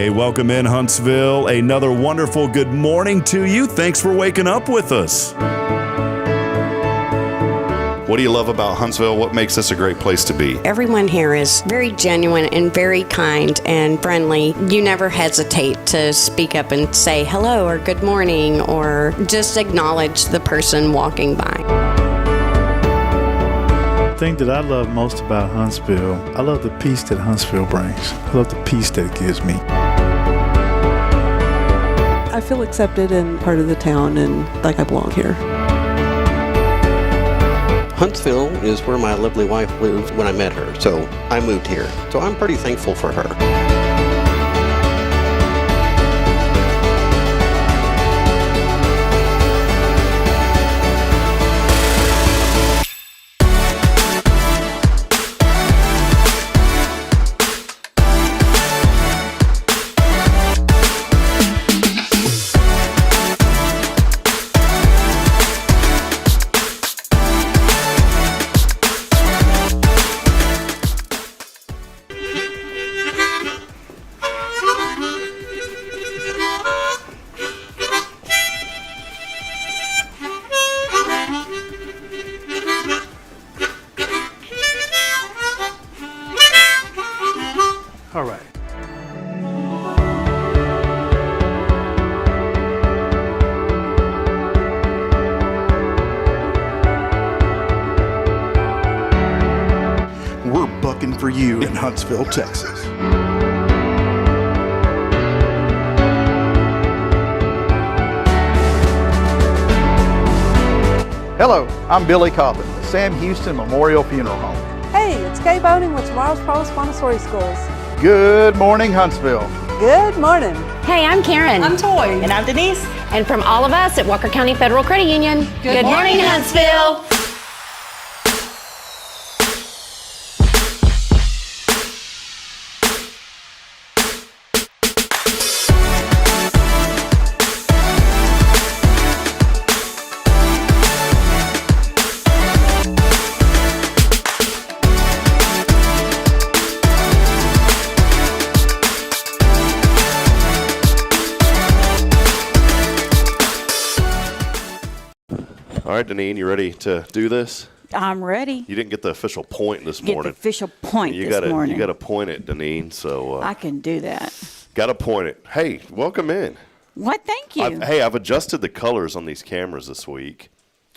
Hey, welcome in Huntsville. Another wonderful good morning to you. Thanks for waking up with us. What do you love about Huntsville? What makes this a great place to be? Everyone here is very genuine and very kind and friendly. You never hesitate to speak up and say hello or good morning or just acknowledge the person walking by. The thing that I love most about Huntsville, I love the peace that Huntsville brings. I love the peace that it gives me. I feel accepted and part of the town and like I belong here. Huntsville is where my lovely wife lived when I met her, so I moved here. So I'm pretty thankful for her. All right. We're bucking for you in Huntsville, Texas. Hello, I'm Billy Cobbin, the Sam Houston Memorial Funeral Home. Hey, it's Kay Boning with Tomorrow's Promise Montessori Schools. Good morning, Huntsville. Good morning. Hey, I'm Karen. I'm Toy. And I'm Denise. And from all of us at Walker County Federal Credit Union, good morning, Huntsville. All right, Deneen, you ready to do this? I'm ready. You didn't get the official point this Get morning. the official point you this gotta, morning. You got to point it, Deneen. So I can do that. got to point it. Hey, welcome in. What? Thank you. I've adjusted the colors on these cameras this week,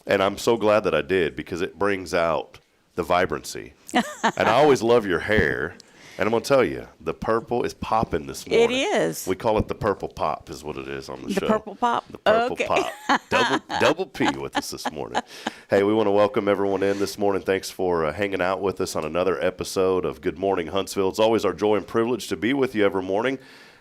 and I'm so glad that I did because it brings out the vibrancy. And I always love your hair. And I'm going to tell you, the purple is popping this morning. It is. We call it the purple pop is what it is on the show. The purple pop? The purple Okay. pop. Double P with us this morning. Hey, we want to welcome everyone in this morning. Thanks for hanging out with us on another episode of Good Morning Huntsville. It's always our joy and privilege to be with you every morning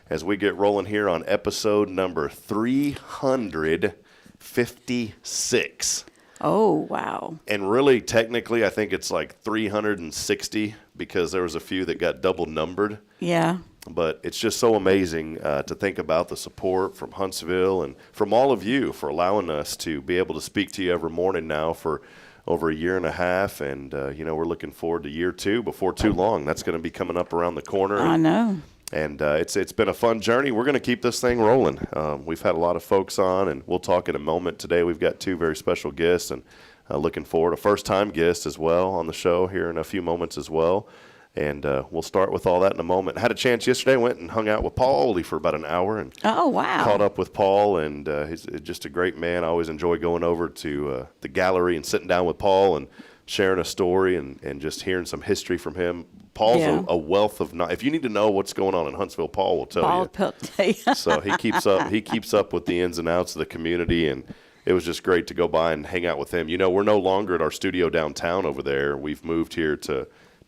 as we get rolling here on episode number 356. Oh, wow. And really, technically, I think it's like 360 because there was a few that got double numbered. Yeah. But it's just so amazing to think about the support from Huntsville and from all of you for allowing us to be able to speak to you every morning now for over a year and a half. And, we're looking forward to year two before too long. That's going to be coming up around the corner. I know. And it's been a fun journey. We're going to keep this thing rolling. We've had a lot of folks on, and we'll talk in a moment today. We've got two very special guests, and looking forward. A first-time guest as well on the show here in a few moments as well. And we'll start with all that in a moment. Had a chance yesterday, went and hung out with Paul Oley for about an hour. And oh, wow. Caught up with Paul, and he's just a great man. I always enjoy going over to the gallery and sitting down with Paul and sharing a story and just hearing some history from him. Paul's a wealth of knowledge. If you need to know what's going on in Huntsville, Paul will tell you. So he keeps up with the ins and outs of the community, and it was just great to go by and hang out with him. We're no longer at our studio downtown over there. We've moved here to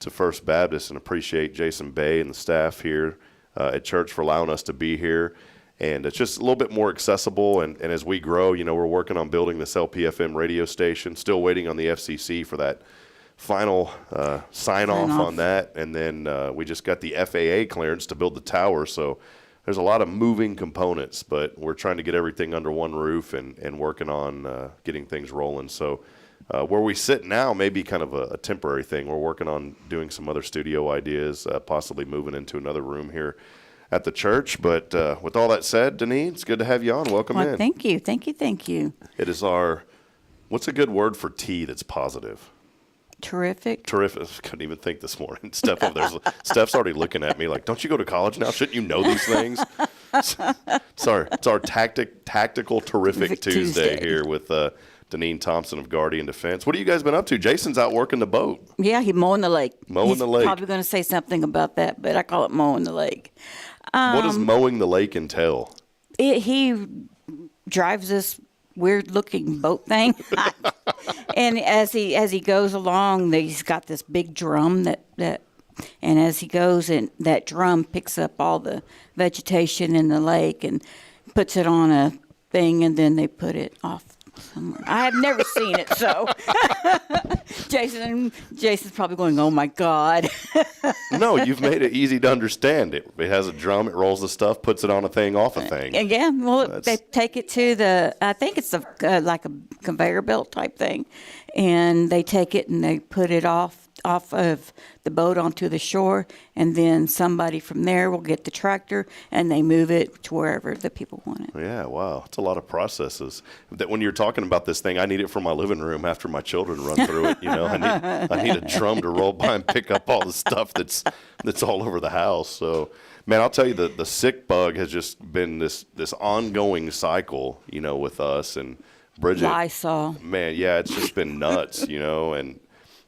First Baptist, and appreciate Jason Bay and the staff here at church for allowing us to be here. And it's just a little bit more accessible, and as we grow, we're working on building this LPFM radio station, still waiting on the FCC for that final sign-off on that, and then we just got the FAA clearance to build the tower, so there's a lot of moving components, but we're trying to get everything under one roof and working on getting things rolling. So where we sit now may be kind of a temporary thing. We're working on doing some other studio ideas, possibly moving into another room here at the church. But with all that said, Deneen, it's good to have you on. Welcome in. Thank you. It is what's a good word for tea that's positive? Terrific. Couldn't even think this morning. Steph's already looking at me like, don't you go to college now? Shouldn't you know these things? Sorry, it's our tactical terrific Tuesday here with Deneen Thompson of Guardian Defense. What have you guys been up to? Jason's out working the boat. Yeah, he's mowing the lake. He's probably going to say something about that, but I call it mowing the lake. What does mowing the lake entail? He drives this weird-looking boat thing, and as he goes along, he's got this big drum that, and as he goes, and that drum picks up all the vegetation in the lake and puts it on a thing, and then they put it off somewhere. I have never seen it, so Jason's probably going, "Oh my God!" No, you've made it easy to understand. It has a drum. It rolls the stuff, puts it on a thing, off a thing. Yeah, well, they take it to I think it's like a conveyor belt type thing, and they take it and they put it off of the boat onto the shore, and then somebody from there will get the tractor and they move it to wherever the people want it. Yeah, wow. It's a lot of processes. That when you're talking about this thing, I need it for my living room after my children run through it. I need a drum to roll by and pick up all the stuff that's all over the house. So, man, I'll tell you, the sick bug has just been this ongoing cycle, with us and Bridget. Lysol. Man, yeah, it's just been nuts, and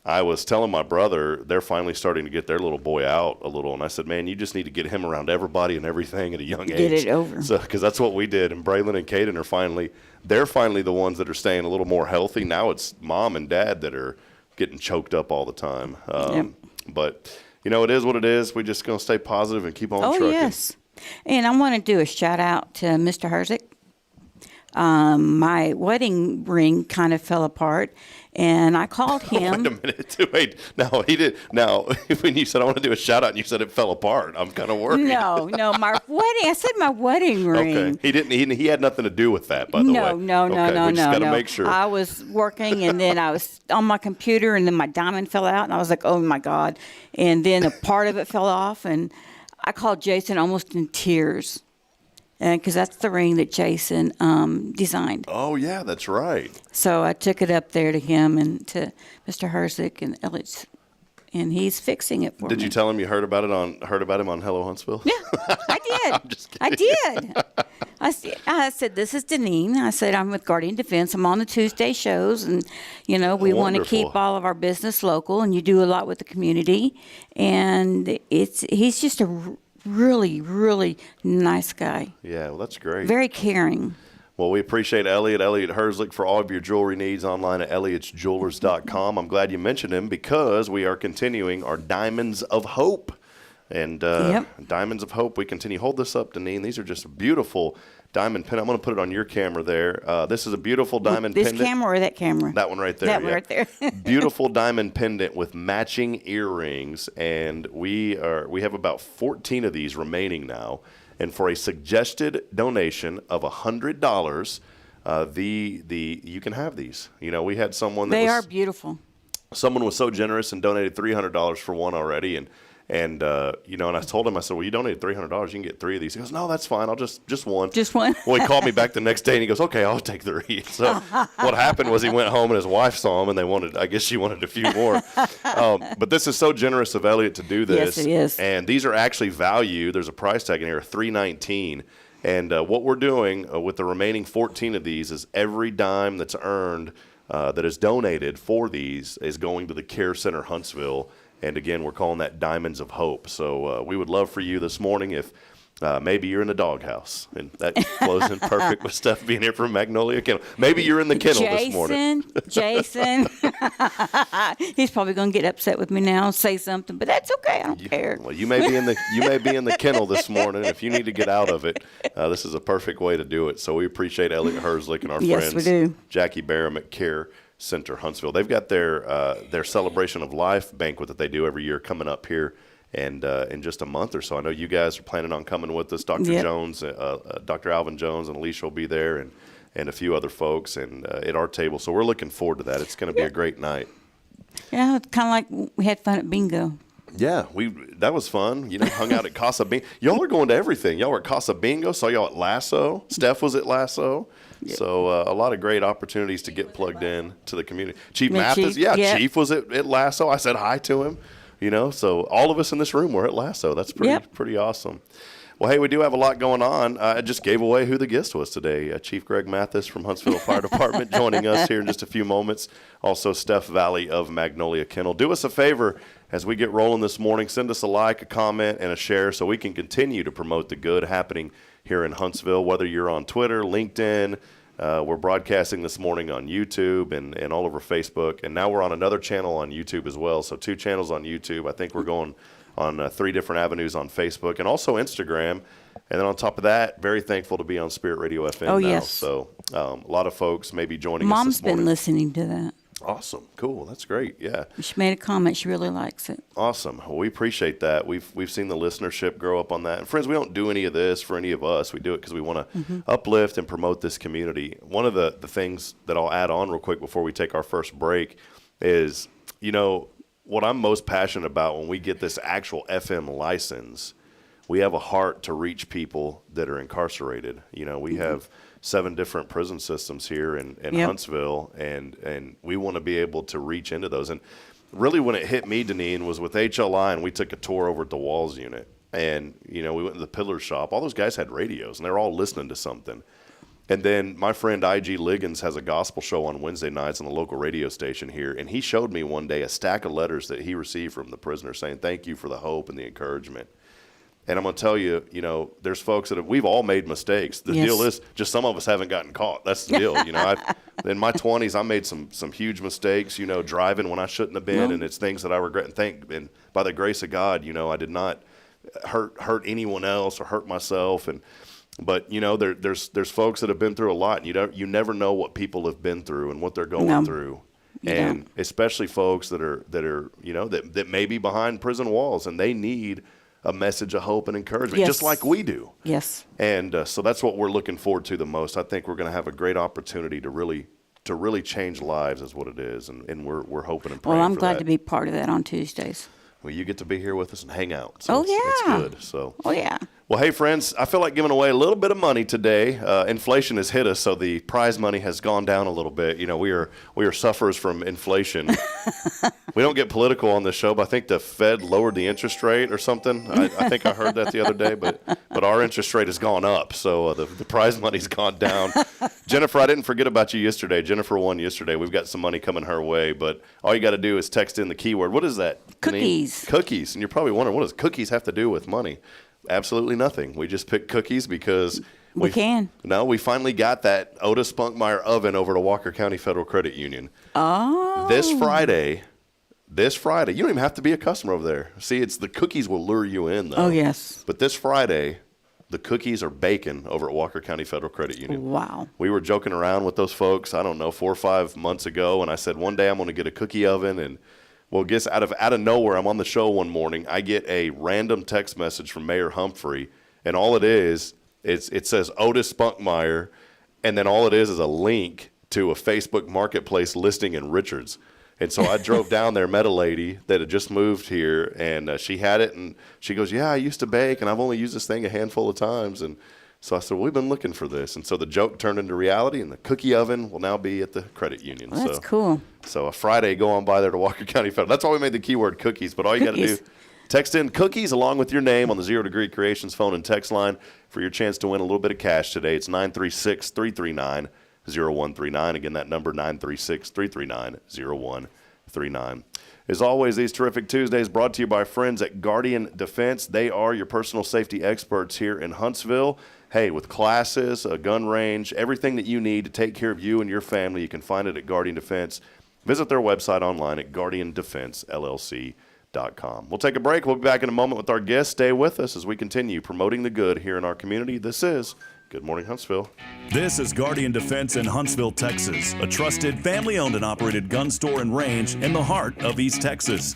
I was telling my brother, they're finally starting to get their little boy out a little. And I said, man, you just need to get him around everybody and everything at a young age. Get it over. So, because that's what we did. And Braylon and Caden they're finally the ones that are staying a little more healthy. Now it's mom and dad that are getting choked up all the time. Yep. But, it is what it is. We're just going to stay positive and keep on trucking. Oh, yes. And I want to do a shout out to Mr. Herzick. My wedding ring kind of fell apart, and I called him. Wait a minute. Wait. No, he did. Now, when you said I want to do a shout out and you said it fell apart, I'm kind of worried. No, my wedding. I said my wedding ring. Okay. He didn't. He had nothing to do with that, by the way. No. We just got to make sure. I was working, and then I was on my computer, and then my diamond fell out, and I was like, oh my God. And then a part of it fell off, and I called Jason almost in tears. Because that's the ring that Jason designed. Oh, yeah, that's right. So I took it up there to him and to Mr. Herzick and Elliot, and he's fixing it for me. Did you tell him you heard about him on Hello Huntsville? Yeah, I did. I'm just kidding. I did. I said, this is Deneen. I said, I'm with Guardian Defense. I'm on the Tuesday shows, and, we want to keep all of our business local, and you do a lot with the community. And he's just a really, really nice guy. Yeah, well, that's great. Very caring. Well, we appreciate Elliot Herzlich for all of your jewelry needs online at elliotsjewelers.com. I'm glad you mentioned him because we are continuing our Diamonds of Hope. And Diamonds of Hope, we continue. Hold this up, Deneen. These are just beautiful diamond pendant. I'm going to put it on your camera there. This is a beautiful diamond pendant. This camera or that camera? That one right there. That one right there. Beautiful diamond pendant with matching earrings, and we have about 14 of these remaining now. And for a suggested donation of $100, you can have these. We had someone that they are beautiful. Someone was so generous and donated $300 for one already, and and I told him, I said, well, you donated $300, you can get 3 of these. He goes, no, that's fine, I'll just one. Just one? Well, he called me back the next day and he goes, okay, I'll take 3. So what happened was he went home and his wife saw him and I guess she wanted a few more. But this is so generous of Elliot to do this. Yes, it is. And these are actually valued, there's a price tag in here, $319. And what we're doing with the remaining 14 of these is every dime that's earned that is donated for these is going to the Care Center Huntsville. And again, we're calling that Diamonds of Hope. So we would love for you this morning if maybe you're in the doghouse. And that flows in perfect with Steph being here from Magnolia Kennel. Maybe you're in the kennel this morning. Jason. He's probably going to get upset with me now and say something, but that's okay. I don't care. Well, you may be in the kennel this morning. If you need to get out of it, this is a perfect way to do it. So we appreciate Elliot Herzlich and our yes, friends, we do. Jackie Barham at Care Center Huntsville. They've got their Celebration of Life banquet that they do every year coming up here, and in just a month or so. I know you guys are planning on coming with us. Dr. Yep. Jones, Dr. Alvin Jones, and Alicia will be there, and a few other folks, and at our table. So we're looking forward to that. It's going to be a great night. Yeah, it's kind of like we had fun at bingo. Yeah, that was fun. Hung out at Casa Bingo. Y'all are going to everything. Y'all were at Casa Bingo. Saw y'all at Lasso. Steph was at Lasso. Yep. So a lot of great opportunities to get plugged in to the community. Chief Mathis, Chief was at Lasso. I said hi to him. So all of us in this room were at Lasso. That's pretty awesome. Well, hey, we do have a lot going on. I just gave away who the guest was today. Chief Greg Mathis from Huntsville Fire Department joining us here in just a few moments. Also, Steph Valley of Magnolia Kennel. Do us a favor as we get rolling this morning. Send us a like, a comment, and a share so we can continue to promote the good happening here in Huntsville, whether you're on Twitter, LinkedIn. We're broadcasting this morning on YouTube and all over Facebook. And now we're on another channel on YouTube as well. So 2 channels on YouTube. I think we're going on 3 different avenues on Facebook and also Instagram. And then on top of that, very thankful to be on Spirit Radio FM now. Yes. So a lot of folks may be joining us Mom's this morning. been listening to that. Awesome. Cool. That's great. Yeah. She made a comment. She really likes it. Awesome. Well, we appreciate that. We've seen the listenership grow up on that. And friends, we don't do any of this for any of us. We do it because we want to uplift and promote this community. One of the things that I'll add on real quick before we take our first break is, what I'm most passionate about when we get this actual FM license, we have a heart to reach people that are incarcerated. We have 7 different prison systems here in Huntsville, and we want to be able to reach into those. And really when it hit me, Deneen, was with HLI, and we took a tour over at the Walls unit. And, we went to the Pillar shop. All those guys had radios, and they were all listening to something. And then my friend I.G. Liggins has a gospel show on Wednesday nights on the local radio station here, and he showed me one day a stack of letters that he received from the prisoners saying, thank you for the hope and the encouragement. And I'm going to tell you, there's folks we've all made mistakes. The deal is just some of us haven't gotten caught. That's the deal. In my 20s, I made some huge mistakes, driving when I shouldn't have been, and it's things that I regret. And by the grace of God, I did not hurt anyone else or hurt myself. But there's folks that have been through a lot, and you never know what people have been through and what they're going through. And especially folks that may be behind prison walls, and they need a message of hope and encouragement, just like we do. Yes. And so that's what we're looking forward to the most. I think we're going to have a great opportunity to really change lives, is what it is, and we're hoping and praying. Well, I'm for glad that. to be part of that on Tuesdays. Well, you get to be here with us and hang out. So it's good. So. Oh yeah. Well, hey, friends, I feel like giving away a little bit of money today. Inflation has hit us, so the prize money has gone down a little bit. We are sufferers from inflation. We don't get political on this show, but I think the Fed lowered the interest rate or something. I think I heard that the other day, but our interest rate has gone up, so the prize money's gone down. Jennifer, I didn't forget about you yesterday. Jennifer won yesterday. We've got some money coming her way, but all you got to do is text in the keyword. What is that? Cookies. Cookies. And you're probably wondering, what does cookies have to do with money? Absolutely nothing. We just picked cookies because we finally got that Otis Spunkmeyer oven over to Walker County Federal Credit Union. Oh. This Friday, you don't even have to be a customer over there. See, it's the cookies will lure you in, though. Oh, yes. But this Friday, the cookies are baking over at Walker County Federal Credit Union. Wow. We were joking around with those folks, 4 or 5 months ago, and I said, one day I'm going to get a cookie oven, and well, guess out of nowhere, I'm on the show one morning. I get a random text message from Mayor Humphrey, and all it is it says Otis Spunkmeyer, and then all it is a link to a Facebook Marketplace listing in Richards. And so I drove down there, met a lady that had just moved here, and she had it, and she goes, yeah, I used to bake, and I've only used this thing a handful of times. And so I said, well, we've been looking for this. And so the joke turned into reality, and the cookie oven will now be at the credit union. Well, that's cool. So a Friday, go on by there to Walker County Federal. That's why we made the keyword cookies. But all you got to do, text in cookies along with your name on the 0 Degree Creations phone and text line for your chance to win a little bit of cash today. It's 936-339-0139. Again, that number, 936-339-0139. As always, these terrific Tuesdays brought to you by friends at Guardian Defense. They are your personal safety experts here in Huntsville. Hey, with classes, a gun range, everything that you need to take care of you and your family, you can find it at Guardian Defense. Visit their website online at guardiandefensellc.com. We'll take a break. We'll be back in a moment with our guests. Stay with us as we continue promoting the good here in our community. This is Good Morning Huntsville. This is Guardian Defense in Huntsville, Texas, a trusted family-owned and operated gun store and range in the heart of East Texas.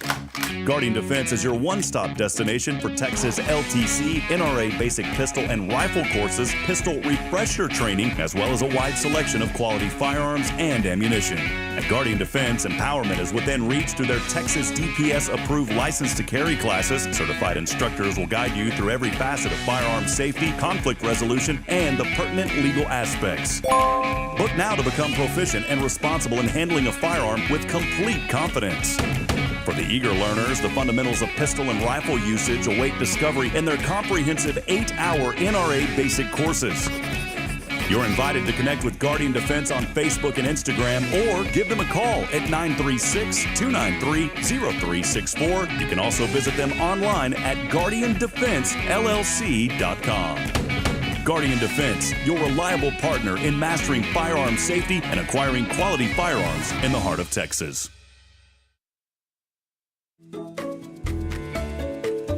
Guardian Defense is your one-stop destination for Texas LTC, NRA basic pistol and rifle courses, pistol refresher training, as well as a wide selection of quality firearms and ammunition. At Guardian Defense, empowerment is within reach through their Texas DPS-approved license to carry classes. Certified instructors will guide you through every facet of firearm safety, conflict resolution, and the pertinent legal aspects. Book now to become proficient and responsible in handling a firearm with complete confidence. For the eager learners, the fundamentals of pistol and rifle usage await discovery in their comprehensive 8-hour NRA basic courses. You're invited to connect with Guardian Defense on Facebook and Instagram, or give them a call at 936-293-0364. You can also visit them online at guardiandefensellc.com. Guardian Defense, your reliable partner in mastering firearm safety and acquiring quality firearms in the heart of Texas.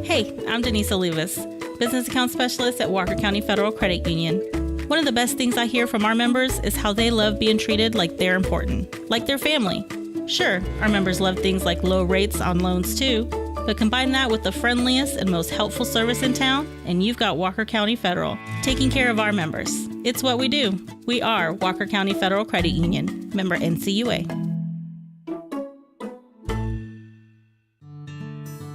Hey, I'm Denise Olivas, Business Account Specialist at Walker County Federal Credit Union. One of the best things I hear from our members is how they love being treated like they're important, like their family. Sure, our members love things like low rates on loans too, but combine that with the friendliest and most helpful service in town, and you've got Walker County Federal, taking care of our members. It's what we do. We are Walker County Federal Credit Union, member NCUA.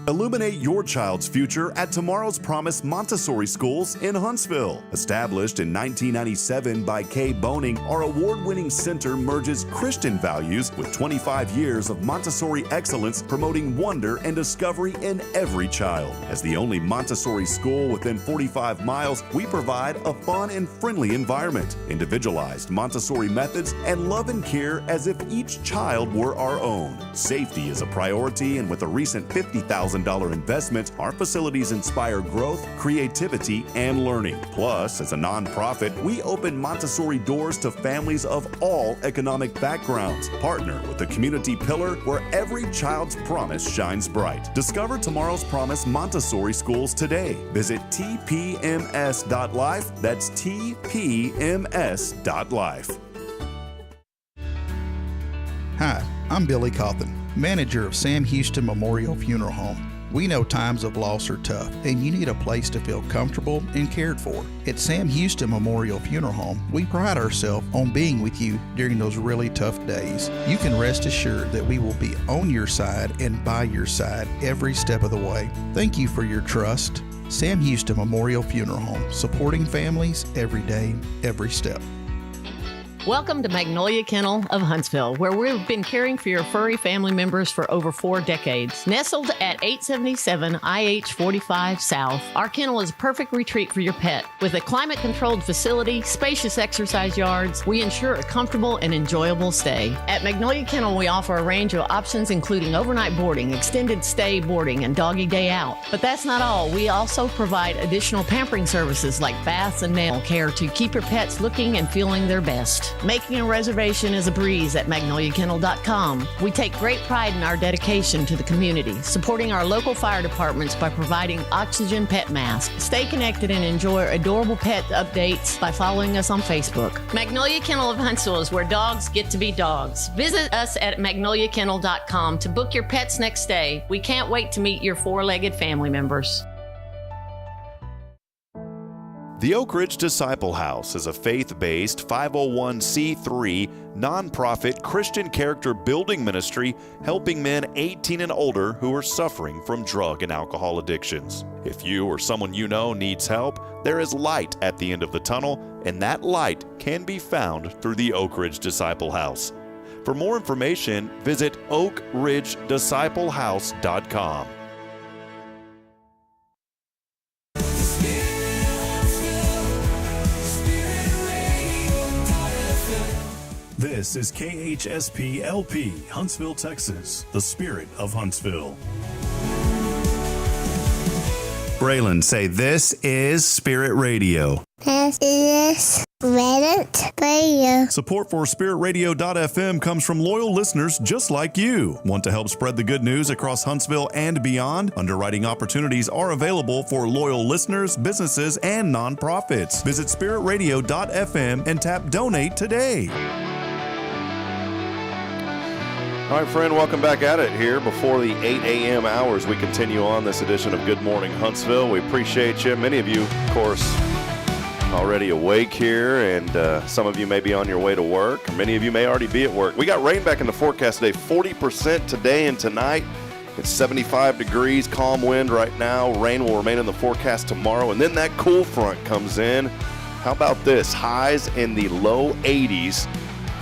Illuminate your child's future at Tomorrow's Promise Montessori Schools in Huntsville. Established in 1997 by Kay Boning, our award-winning center merges Christian values with 25 years of Montessori excellence, promoting wonder and discovery in every child. As the only Montessori school within 45 miles, we provide a fun and friendly environment, individualized Montessori methods, and love and care as if each child were our own. Safety is a priority, and with a recent $50,000 investment, our facilities inspire growth, creativity, and learning. Plus, as a nonprofit, we open Montessori doors to families of all economic backgrounds. Partner with the community pillar where every child's promise shines bright. Discover Tomorrow's Promise Montessori Schools today. Visit tpms.life. That's tpms.life. Hi, I'm Billy Cawthon, manager of Sam Houston Memorial Funeral Home. We know times of loss are tough, and you need a place to feel comfortable and cared for. At Sam Houston Memorial Funeral Home, we pride ourselves on being with you during those really tough days. You can rest assured that we will be on your side and by your side every step of the way. Thank you for your trust. Sam Houston Memorial Funeral Home, supporting families every day, every step. Welcome to Magnolia Kennel of Huntsville, where we've been caring for your furry family members for over 4 decades. Nestled at 877 IH 45 South, our kennel is a perfect retreat for your pet. With a climate-controlled facility, spacious exercise yards, we ensure a comfortable and enjoyable stay. At Magnolia Kennel, we offer a range of options including overnight boarding, extended stay boarding, and doggy day out. But that's not all. We also provide additional pampering services like baths and nail care to keep your pets looking and feeling their best. Making a reservation is a breeze at magnoliakennel.com. We take great pride in our dedication to the community, supporting our local fire departments by providing oxygen pet masks. Stay connected and enjoy adorable pet updates by following us on Facebook. Magnolia Kennel of Huntsville is where dogs get to be dogs. Visit us at magnoliakennel.com to book your pet's next stay. We can't wait to meet your 4-legged family members. The Oak Ridge Disciple House is a faith-based 501c3 nonprofit Christian character building ministry helping men 18 and older who are suffering from drug and alcohol addictions. If you or someone you know needs help, there is light at the end of the tunnel, and that light can be found through the Oak Ridge Disciple House. For more information, visit oakridgedisciplehouse.com. This is KHSP LP, Huntsville, Texas, the spirit of Huntsville. Braylon, say this is Spirit Radio. This is Reddit Radio. Support for SpiritRadio.fm comes from loyal listeners just like you. Want to help spread the good news across Huntsville and beyond? Underwriting opportunities are available for loyal listeners, businesses, and nonprofits. Visit SpiritRadio.fm and tap Donate today. All right, friend, welcome back at it here before the 8 a.m. hours. We continue on this edition of Good Morning Huntsville. We appreciate you. Many of you, of course, already awake here, and some of you may be on your way to work. Many of you may already be at work. We got rain back in the forecast today, 40% today and tonight. It's 75 degrees, calm wind right now. Rain will remain in the forecast tomorrow, and then that cool front comes in. How about this? Highs in the low 80s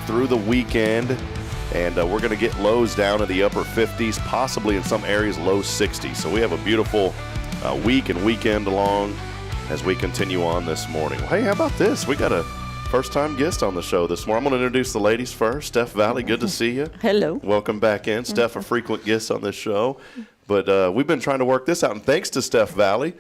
through the weekend. And we're going to get lows down to the upper 50s, possibly in some areas low 60s. So we have a beautiful week and weekend along as we continue on this morning. Hey, how about this? We got a first-time guest on the show this morning. I'm going to introduce the ladies first. Steph Valley, good to see you. Hello. Welcome back in. Steph, a frequent guest on this show. But we've been trying to work this out, and thanks to Steph Valley,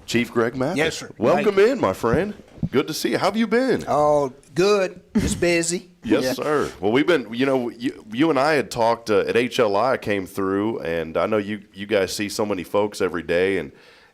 Chief Greg Mathis. Yes, sir. Welcome in, my friend. Good to see you. How have you been? Oh, good. Just busy. Yes, sir. Well, we've been, you and I had talked at HLI. I came through, and I know you guys see so many folks every day,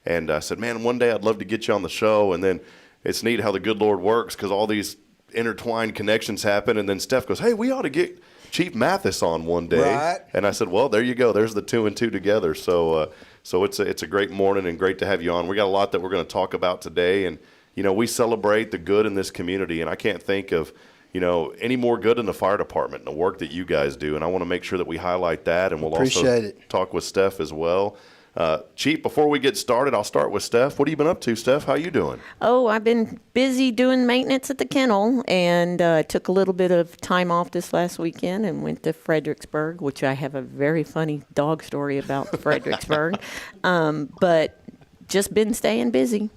and I said, man, one day I'd love to get you on the show. And then it's neat how the good Lord works, because all these intertwined connections happen. And then Steph goes, hey, we ought to get Chief Mathis on one day. Right. And I said, well, there you go. There's the 2 and 2 together. So it's a great morning and great to have you on. We got a lot that we're going to talk about today, and we celebrate the good in this community, and I can't think of any more good in the fire department and the work that you guys do, and I want to make sure that we highlight that, and we'll also talk with Steph as well. Chief, before we get started, I'll start with Steph. What have you been up to, Steph? How you doing? Oh, I've been busy doing maintenance at the kennel, and took a little bit of time off this last weekend and went to Fredericksburg, which I have a very funny dog story about Fredericksburg, but just been staying busy.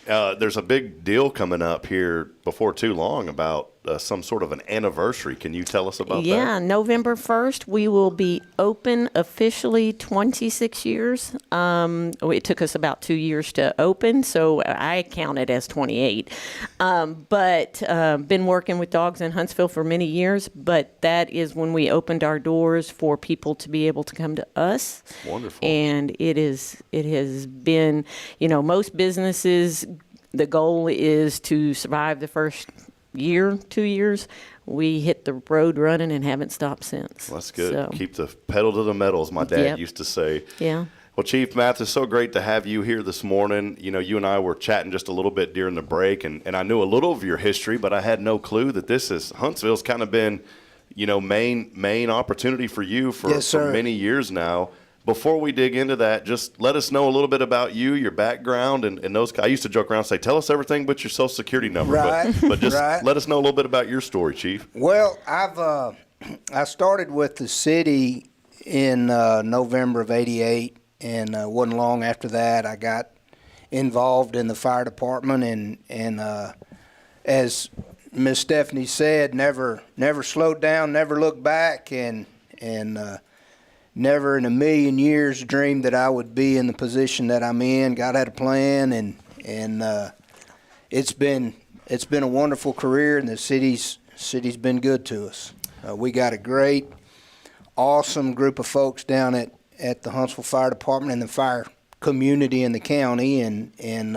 There's a big deal coming up here before too long about some sort of an anniversary. Can you tell us about that? Yeah, November 1st, we will be open officially 26 years. It took us about 2 years to open, so I count it as 28. But been working with dogs in Huntsville for many years, but that is when we opened our doors for people to be able to come to us. Wonderful. And it has been, most businesses, the goal is to survive the first year, 2 years. We hit the road running and haven't stopped since. Well, that's good. So. Keep the pedal to the metal, as my dad used to say. Yeah. Well, Chief Mathis, so great to have you here this morning. You and I were chatting just a little bit during the break, and I knew a little of your history, but I had no clue that Huntsville's kind of been, main opportunity for you for many years now. Before we dig into that, just let us know a little bit about you, your background, and those guys. I used to joke around and say, tell us everything but your Social Security number. Right. But just let us know a little bit about your story, Chief. Well, I started with the city in November of '88, and wasn't long after that I got involved in the fire department, and as Miss Stephanie said, never slowed down, never looked back, and never in a million years dreamed that I would be in the position that I'm in. God had a plan, and it's been a wonderful career, and the city's been good to us. We got a great, awesome group of folks down at the Huntsville Fire Department and the fire community in the county, and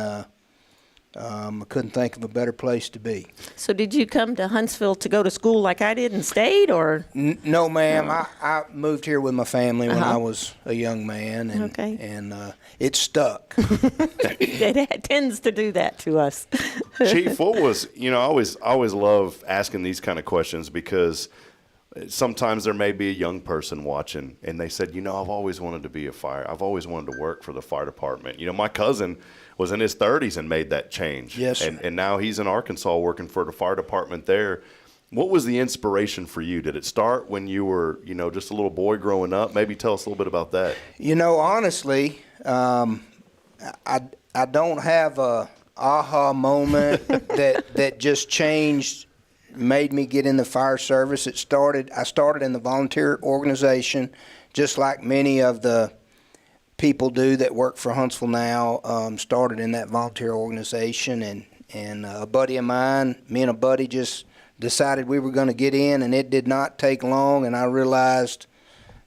I couldn't think of a better place to be. So did you come to Huntsville to go to school like I did and stayed, or? No, ma'am. I moved here with my family when I was a young man, and it stuck. It tends to do that to us. Chief, what was, I always love asking these kind of questions, because sometimes there may be a young person watching, and they said, I've always wanted to be I've always wanted to work for the fire department. My cousin was in his 30s and made that change. Yes, sir. And now he's in Arkansas working for the fire department there. What was the inspiration for you? Did it start when you were, just a little boy growing up? Maybe tell us a little bit about that. Honestly, I don't have a aha moment that just changed, made me get in the fire service. I started in the volunteer organization, just like many of the people do that work for Huntsville now. Started in that volunteer organization, and a buddy of mine, me and a buddy just decided we were going to get in, and it did not take long, and I realized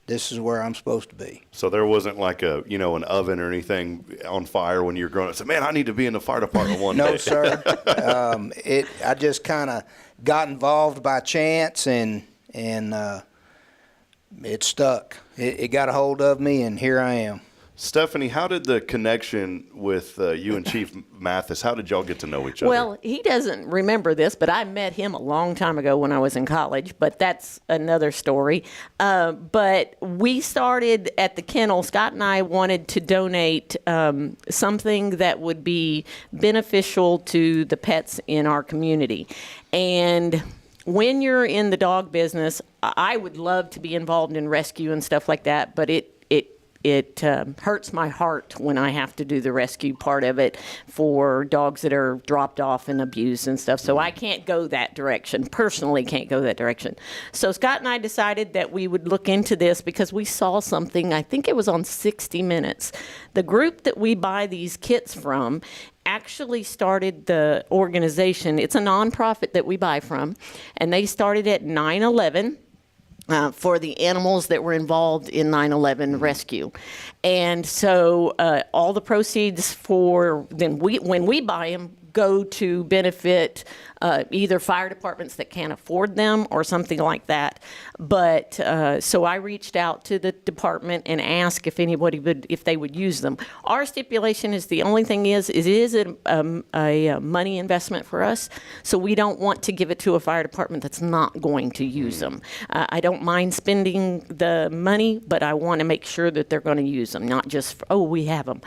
this is where I'm supposed to be. So there wasn't like an oven or anything on fire when you were growing up. So, man, I need to be in the fire department one day. No, sir. I just kind of got involved by chance, and it stuck. It got a hold of me, and here I am. Stephanie, how did the connection with you and Chief Mathis, how did y'all get to know each other? Well, he doesn't remember this, but I met him a long time ago when I was in college, but that's another story. But we started at the kennel. Scott and I wanted to donate something that would be beneficial to the pets in our community. And when you're in the dog business, I would love to be involved in rescue and stuff like that, but it hurts my heart when I have to do the rescue part of it for dogs that are dropped off and abused and stuff. So I can't go that direction, personally can't go that direction. So Scott and I decided that we would look into this because we saw something, I think it was on 60 Minutes. The group that we buy these kits from actually started the organization. It's a nonprofit that we buy from, and they started at 9/11. For the animals that were involved in 9/11 rescue. And so all the proceeds for them, when we buy them, go to benefit either fire departments that can't afford them or something like that. But so I reached out to the department and asked if they would use them. Our stipulation is the only thing is it is a money investment for us, so we don't want to give it to a fire department that's not going to use them. I don't mind spending the money, but I want to make sure that they're going to use them, not just we have them.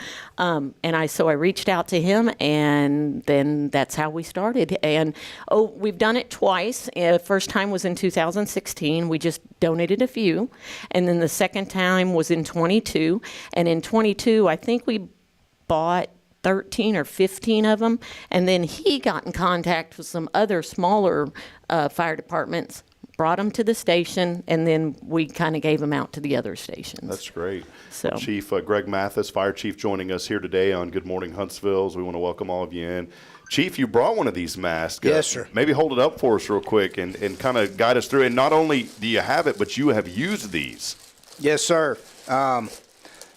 So I reached out to him, and then that's how we started. And we've done it twice. First time was in 2016. We just donated a few. And then the second time was in 22. And in 22, I think we bought 13 or 15 of them. And then he got in contact with some other smaller fire departments, brought them to the station, and then we kind of gave them out to the other stations. That's great. So, Chief Greg Mathis, Fire Chief, joining us here today on Good Morning Huntsville. We want to welcome all of you in. Chief, you brought one of these masks. Yes, sir. Maybe hold it up for us real quick and kind of guide us through. And not only do you have it, but you have used these. Yes, sir.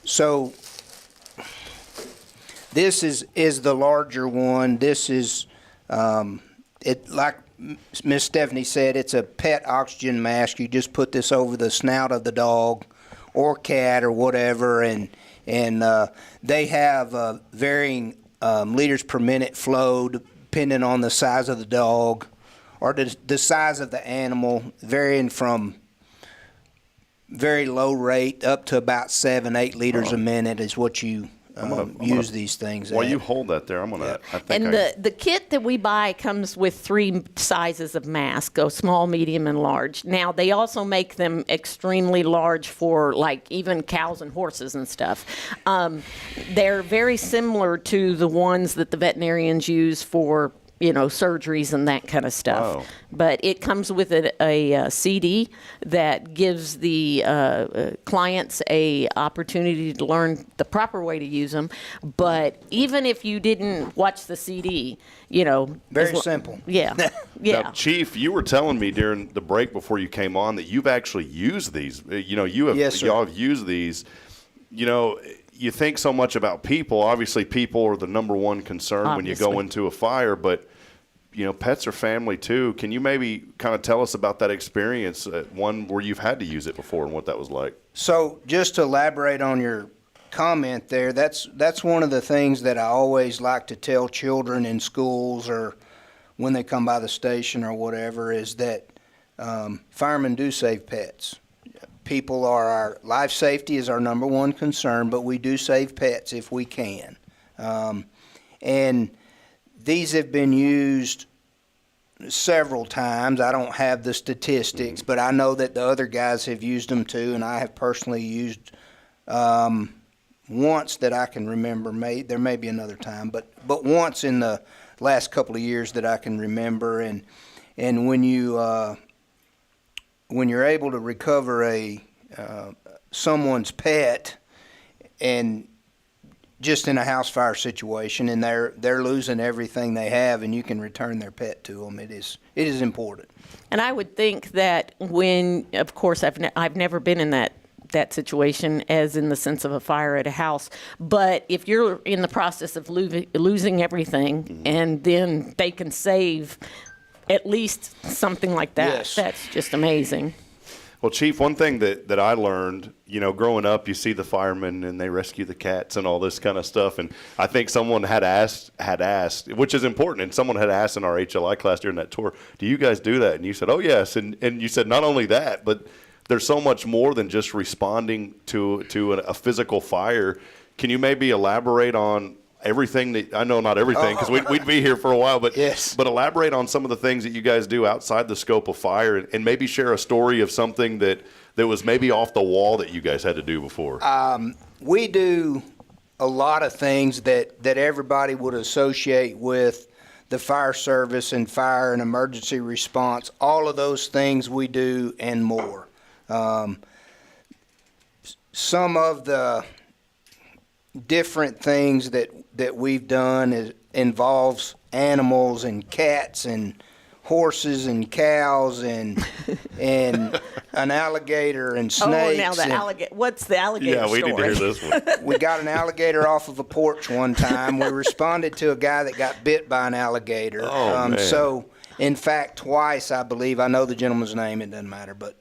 So this is the larger one. This is like Miss Stephanie said, it's a pet oxygen mask. You just put this over the snout of the dog or cat or whatever, and they have varying liters per minute flow depending on the size of the dog or the size of the animal, varying from very low rate up to about 7-8 liters a minute is what you use these things. While you hold that there, I'm gonna. The kit that we buy comes with 3 sizes of mask: small, medium, and large. Now they also make them extremely large for like even cows and horses and stuff. They're very similar to the ones that the veterinarians use for surgeries and that kind of stuff. Wow. But it comes with a CD that gives the clients a opportunity to learn the proper way to use them. But even if you didn't watch the CD, very simple. Yeah, yeah. Now, Chief, you were telling me during the break before you came on that you've actually used these. Yes, sir. Y'all have used these. You think so much about people. Obviously, people are the number one concern when you go into a fire, but pets are family too. Can you maybe kind of tell us about that experience, one where you've had to use it before and what that was like? So just to elaborate on your comment there, that's one of the things that I always like to tell children in schools or when they come by the station or whatever, is that firemen do save pets. Our life safety is our number one concern, but we do save pets if we can. And these have been used several times. I don't have the statistics, but I know that the other guys have used them too, and I have personally used once that I can remember. There may be another time, but once in the last couple of years that I can remember. And when you're able to recover someone's pet, and just in a house fire situation, and they're losing everything they have, and you can return their pet to them. It is important. And I would think that when, of course, I've never been in that situation, as in the sense of a fire at a house. But if you're in the process of losing everything, and then they can save at least something like that, yes. That's just amazing. Well, Chief, one thing that I learned, growing up, you see the firemen and they rescue the cats and all this kind of stuff. And I think someone had asked, which is important, and someone had asked in our HLI class during that tour, do you guys do that? And you said, oh, yes. And you said not only that, but there's so much more than just responding to a physical fire. Can you maybe elaborate on everything that, I know not everything because we'd be here for a while, but yes. But elaborate on some of the things that you guys do outside the scope of fire, and maybe share a story of something that was maybe off the wall that you guys had to do before. We do a lot of things that everybody would associate with the fire service and fire and emergency response. All of those things we do and more. Some of the different things that we've done involves animals and cats and horses and cows and an alligator and snakes. Oh, now the alligator. What's the alligator story? Yeah, we need to hear this one. We got an alligator off of a porch one time. We responded to a guy that got bit by an alligator. Oh, man. So, in fact, twice, I believe. I know the gentleman's name. It doesn't matter. But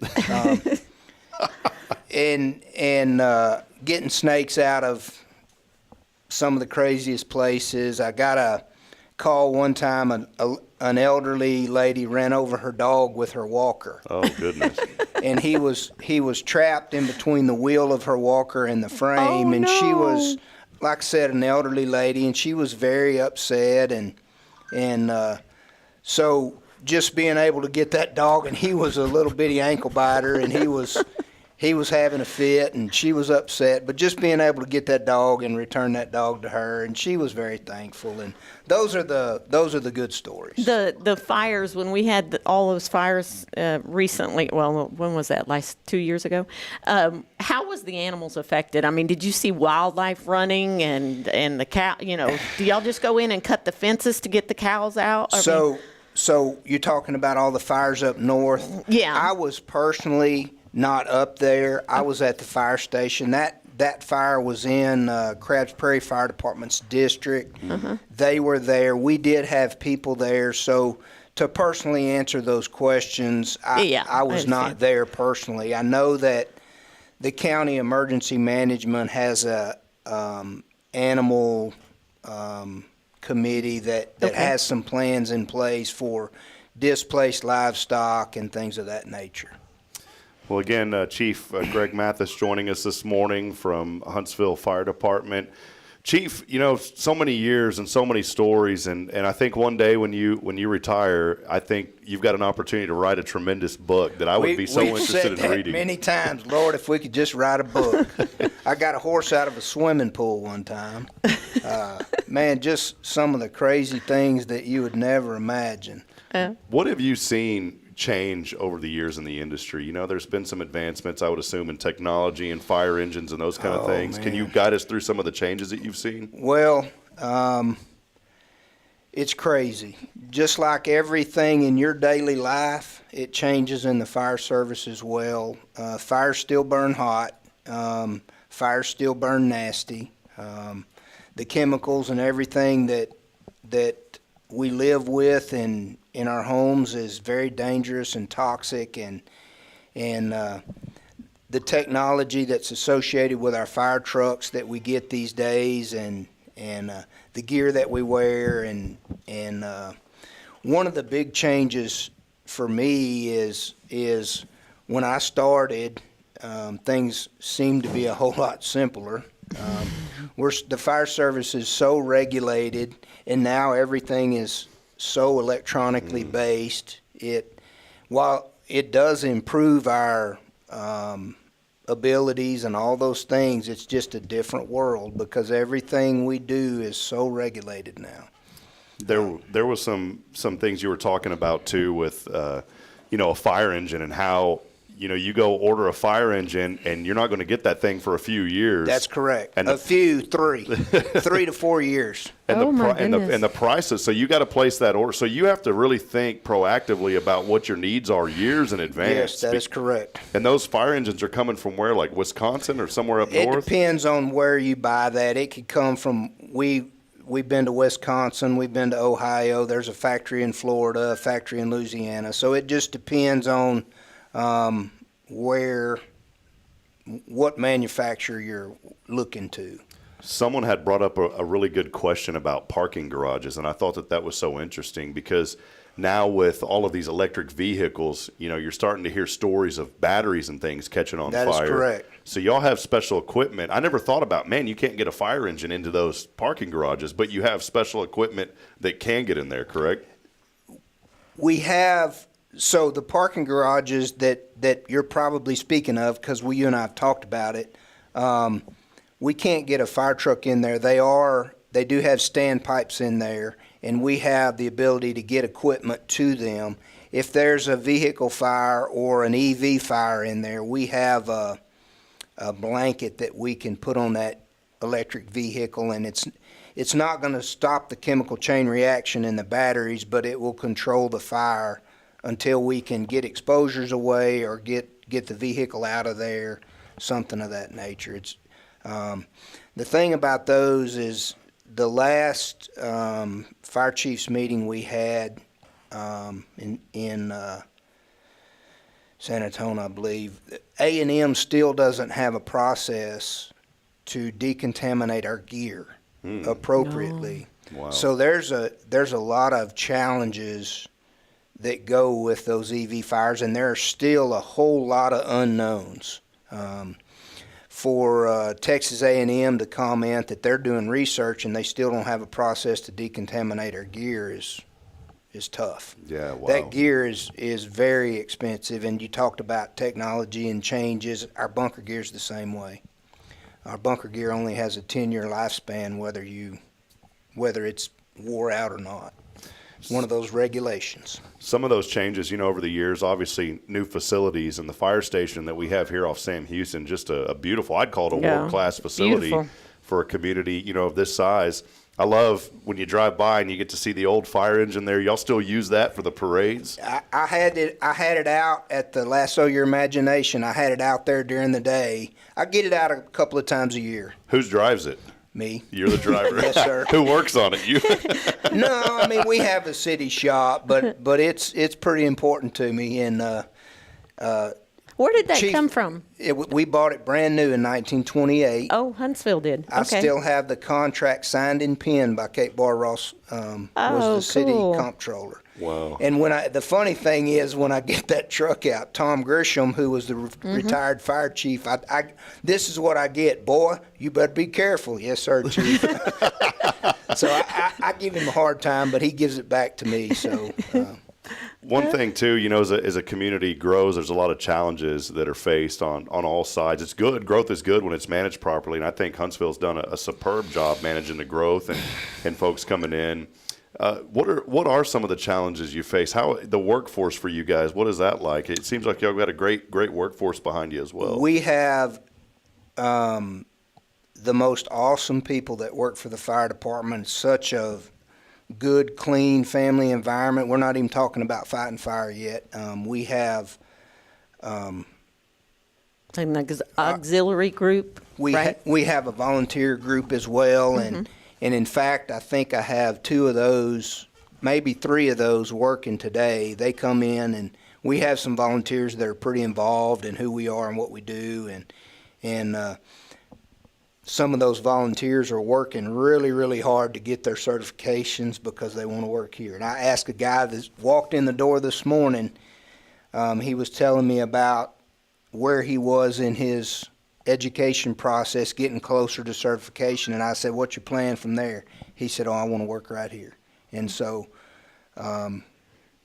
and getting snakes out of some of the craziest places. I got a call one time, an elderly lady ran over her dog with her walker. Oh, goodness. And he was trapped in between the wheel of her walker and the frame. And she was, like I said, an elderly lady, and she was very upset. And so just being able to get that dog, and he was a little bitty ankle biter, and he was having a fit, and she was upset. But just being able to get that dog and return that dog to her, and she was very thankful. And those are the good stories. The fires, when we had all those fires recently, well, when was that? Last 2 years ago. How was the animals affected? I mean, did you see wildlife running and the cow? Do y'all just go in and cut the fences to get the cows out? So you're talking about all the fires up north? Yeah. I was personally not up there. I was at the fire station. That fire was in Crabs Prairie Fire Department's district. Uh-huh. They were there. We did have people there. So to personally answer those questions, I was not there personally. I know that the county emergency management has a animal committee that has some plans in place for displaced livestock and things of that nature. Well, again, Chief Greg Mathis joining us this morning from Huntsville Fire Department. Chief, so many years and so many stories, and I think one day when you retire, I think you've got an opportunity to write a tremendous book that I would be so interested in reading. Many times, Lord, if we could just write a book. I got a horse out of a swimming pool one time. Man, just some of the crazy things that you would never imagine. What have you seen change over the years in the industry? There's been some advancements, I would assume, in technology and fire engines and those kind of things. Man. Can you guide us through some of the changes that you've seen? Well, it's crazy. Just like everything in your daily life, it changes in the fire service as well. Fires still burn hot. Fires still burn nasty. The chemicals and everything that we live with in our homes is very dangerous and toxic, and the technology that's associated with our fire trucks that we get these days, and the gear that we wear, and one of the big changes for me is when I started, things seemed to be a whole lot simpler. The fire service is so regulated, and now everything is so electronically based. While it does improve our abilities and all those things, it's just a different world because everything we do is so regulated now. There was some things you were talking about too with a fire engine and how you go order a fire engine, and you're not going to get that thing for a few years. That's correct. And 3 to 4 years. And and the prices. So you got to place that order. So you have to really think proactively about what your needs are years in advance. Yes, that is correct. And those fire engines are coming from where, like Wisconsin or somewhere up north? It depends on where you buy that. It could come from We've been to Wisconsin, we've been to Ohio, there's a factory in Florida, a factory in Louisiana. So it just depends on what manufacturer you're looking to. Someone had brought up a really good question about parking garages, and I thought that was so interesting because now with all of these electric vehicles, you're starting to hear stories of batteries and things catching on fire. That is correct. So y'all have special equipment. I never thought about, you can't get a fire engine into those parking garages, but you have special equipment that can get in there, correct? We have, so the parking garages that you're probably speaking of, because you and I have talked about it, we can't get a fire truck in there. They do have standpipes in there, and we have the ability to get equipment to them. If there's a vehicle fire or an EV fire in there, we have a blanket that we can put on that electric vehicle, and it's not going to stop the chemical chain reaction in the batteries, but it will control the fire until we can get exposures away or get the vehicle out of there, something of that nature. It's the thing about those is the last fire chiefs meeting we had in San Antonio, I believe, A&M still doesn't have a process to decontaminate our gear appropriately. No. Wow. So there's a lot of challenges that go with those EV fires, and there are still a whole lot of unknowns. For Texas A&M to comment that they're doing research and they still don't have a process to decontaminate our gear is tough. Yeah, wow. That gear is very expensive, and you talked about technology and changes. Our bunker gear is the same way. Our bunker gear only has a 10-year lifespan, whether it's wore out or not. It's one of those regulations. Some of those changes, over the years, obviously new facilities, and the fire station that we have here off Sam Houston, just a beautiful, I'd call it a world-class facility for a community, of this size. I love when you drive by and you get to see the old fire engine there. Y'all still use that for the parades? I had it out at the Lasso Your Imagination. I had it out there during the day. I get it out a couple of times a year. Who drives it? Me. You're the driver. Yes, sir. Who works on it? You? No, we have a city shop, but it's pretty important to me. And where did that come from? We bought it brand new in 1928. Oh, Huntsville did. Okay. I still have the contract signed in pen by Kate Bar Ross, was the city comptroller. Wow. And the funny thing is, when I get that truck out, Tom Grisham, who was the retired fire chief, this is what I get. Boy, you better be careful. Yes, sir, chief. So I give him a hard time, but he gives it back to me. So. One thing, too, as a community grows, there's a lot of challenges that are faced on all sides. It's good. Growth is good when it's managed properly, and I think Huntsville's done a superb job managing the growth and folks coming in. What are some of the challenges you face? How the workforce for you guys, what is that like? It seems like y'all got a great workforce behind you as well. We have the most awesome people that work for the fire department. Such a good, clean family environment. We're not even talking about fighting fire yet. We have an auxiliary group. We have a volunteer group as well, and in fact, I think I have 2 of those, maybe 3 of those working today. They come in, and we have some volunteers that are pretty involved in who we are and what we do, and some of those volunteers are working really, really hard to get their certifications because they want to work here. And I asked a guy that walked in the door this morning, he was telling me about where he was in his education process, getting closer to certification. And I said, what's your plan from there? He said, I want to work right here. And so...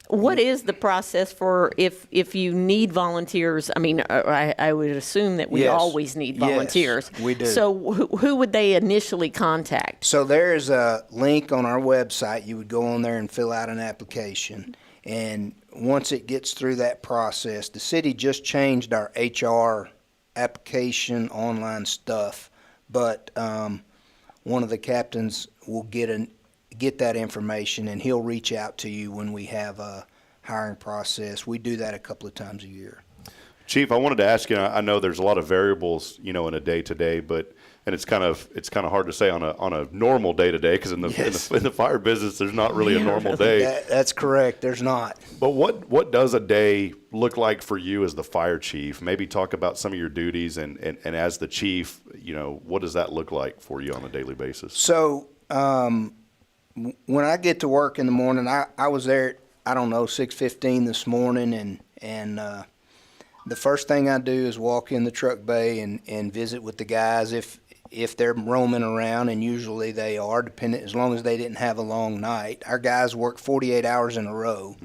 what is the process for if you need volunteers? I would assume that we always need volunteers. Yes, we do. So who would they initially contact? So there's a link on our website. You would go on there and fill out an application. And once it gets through that process, the city just changed our HR application online stuff, but one of the captains will get that information, and he'll reach out to you when we have a hiring process. We do that a couple of times a year. Chief, I wanted to ask you, I know there's a lot of variables, in a day-to-day, and it's kind of hard to say on a normal day-to-day, because in the fire business, there's not really a normal day. That's correct. There's not. But what does a day look like for you as the fire chief? Maybe talk about some of your duties, and as the chief, what does that look like for you on a daily basis? So when I get to work in the morning, I was there at, 6:15 this morning, and the first thing I do is walk in the truck bay and visit with the guys if they're roaming around, and usually they are, depending, as long as they didn't have a long night. Our guys work 48 hours in a row.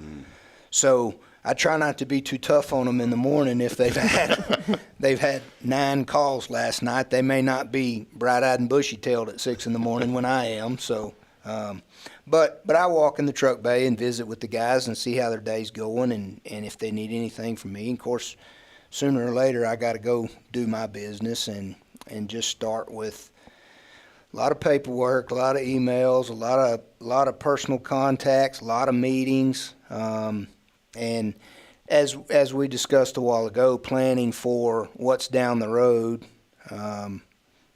So I try not to be too tough on them in the morning if they've had 9 calls last night. They may not be bright-eyed and bushy-tailed at 6 in the morning when I am. So, but I walk in the truck bay and visit with the guys and see how their day's going, and if they need anything from me. And of course, sooner or later, I got to go do my business and just start with a lot of paperwork, a lot of emails, a lot of personal contacts, a lot of meetings, and as we discussed a while ago, planning for what's down the road.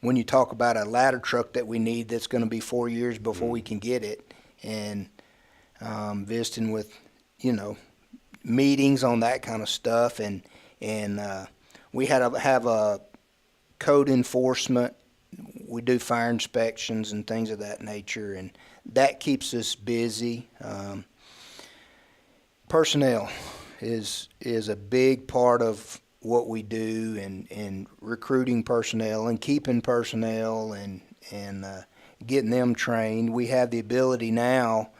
When you talk about a ladder truck that we need, that's going to be 4 years before we can get it, and visiting with meetings on that kind of stuff, and we have a code enforcement. We do fire inspections and things of that nature, and that keeps us busy. Personnel is a big part of what we do, and recruiting personnel and keeping personnel and getting them trained. We have the ability now.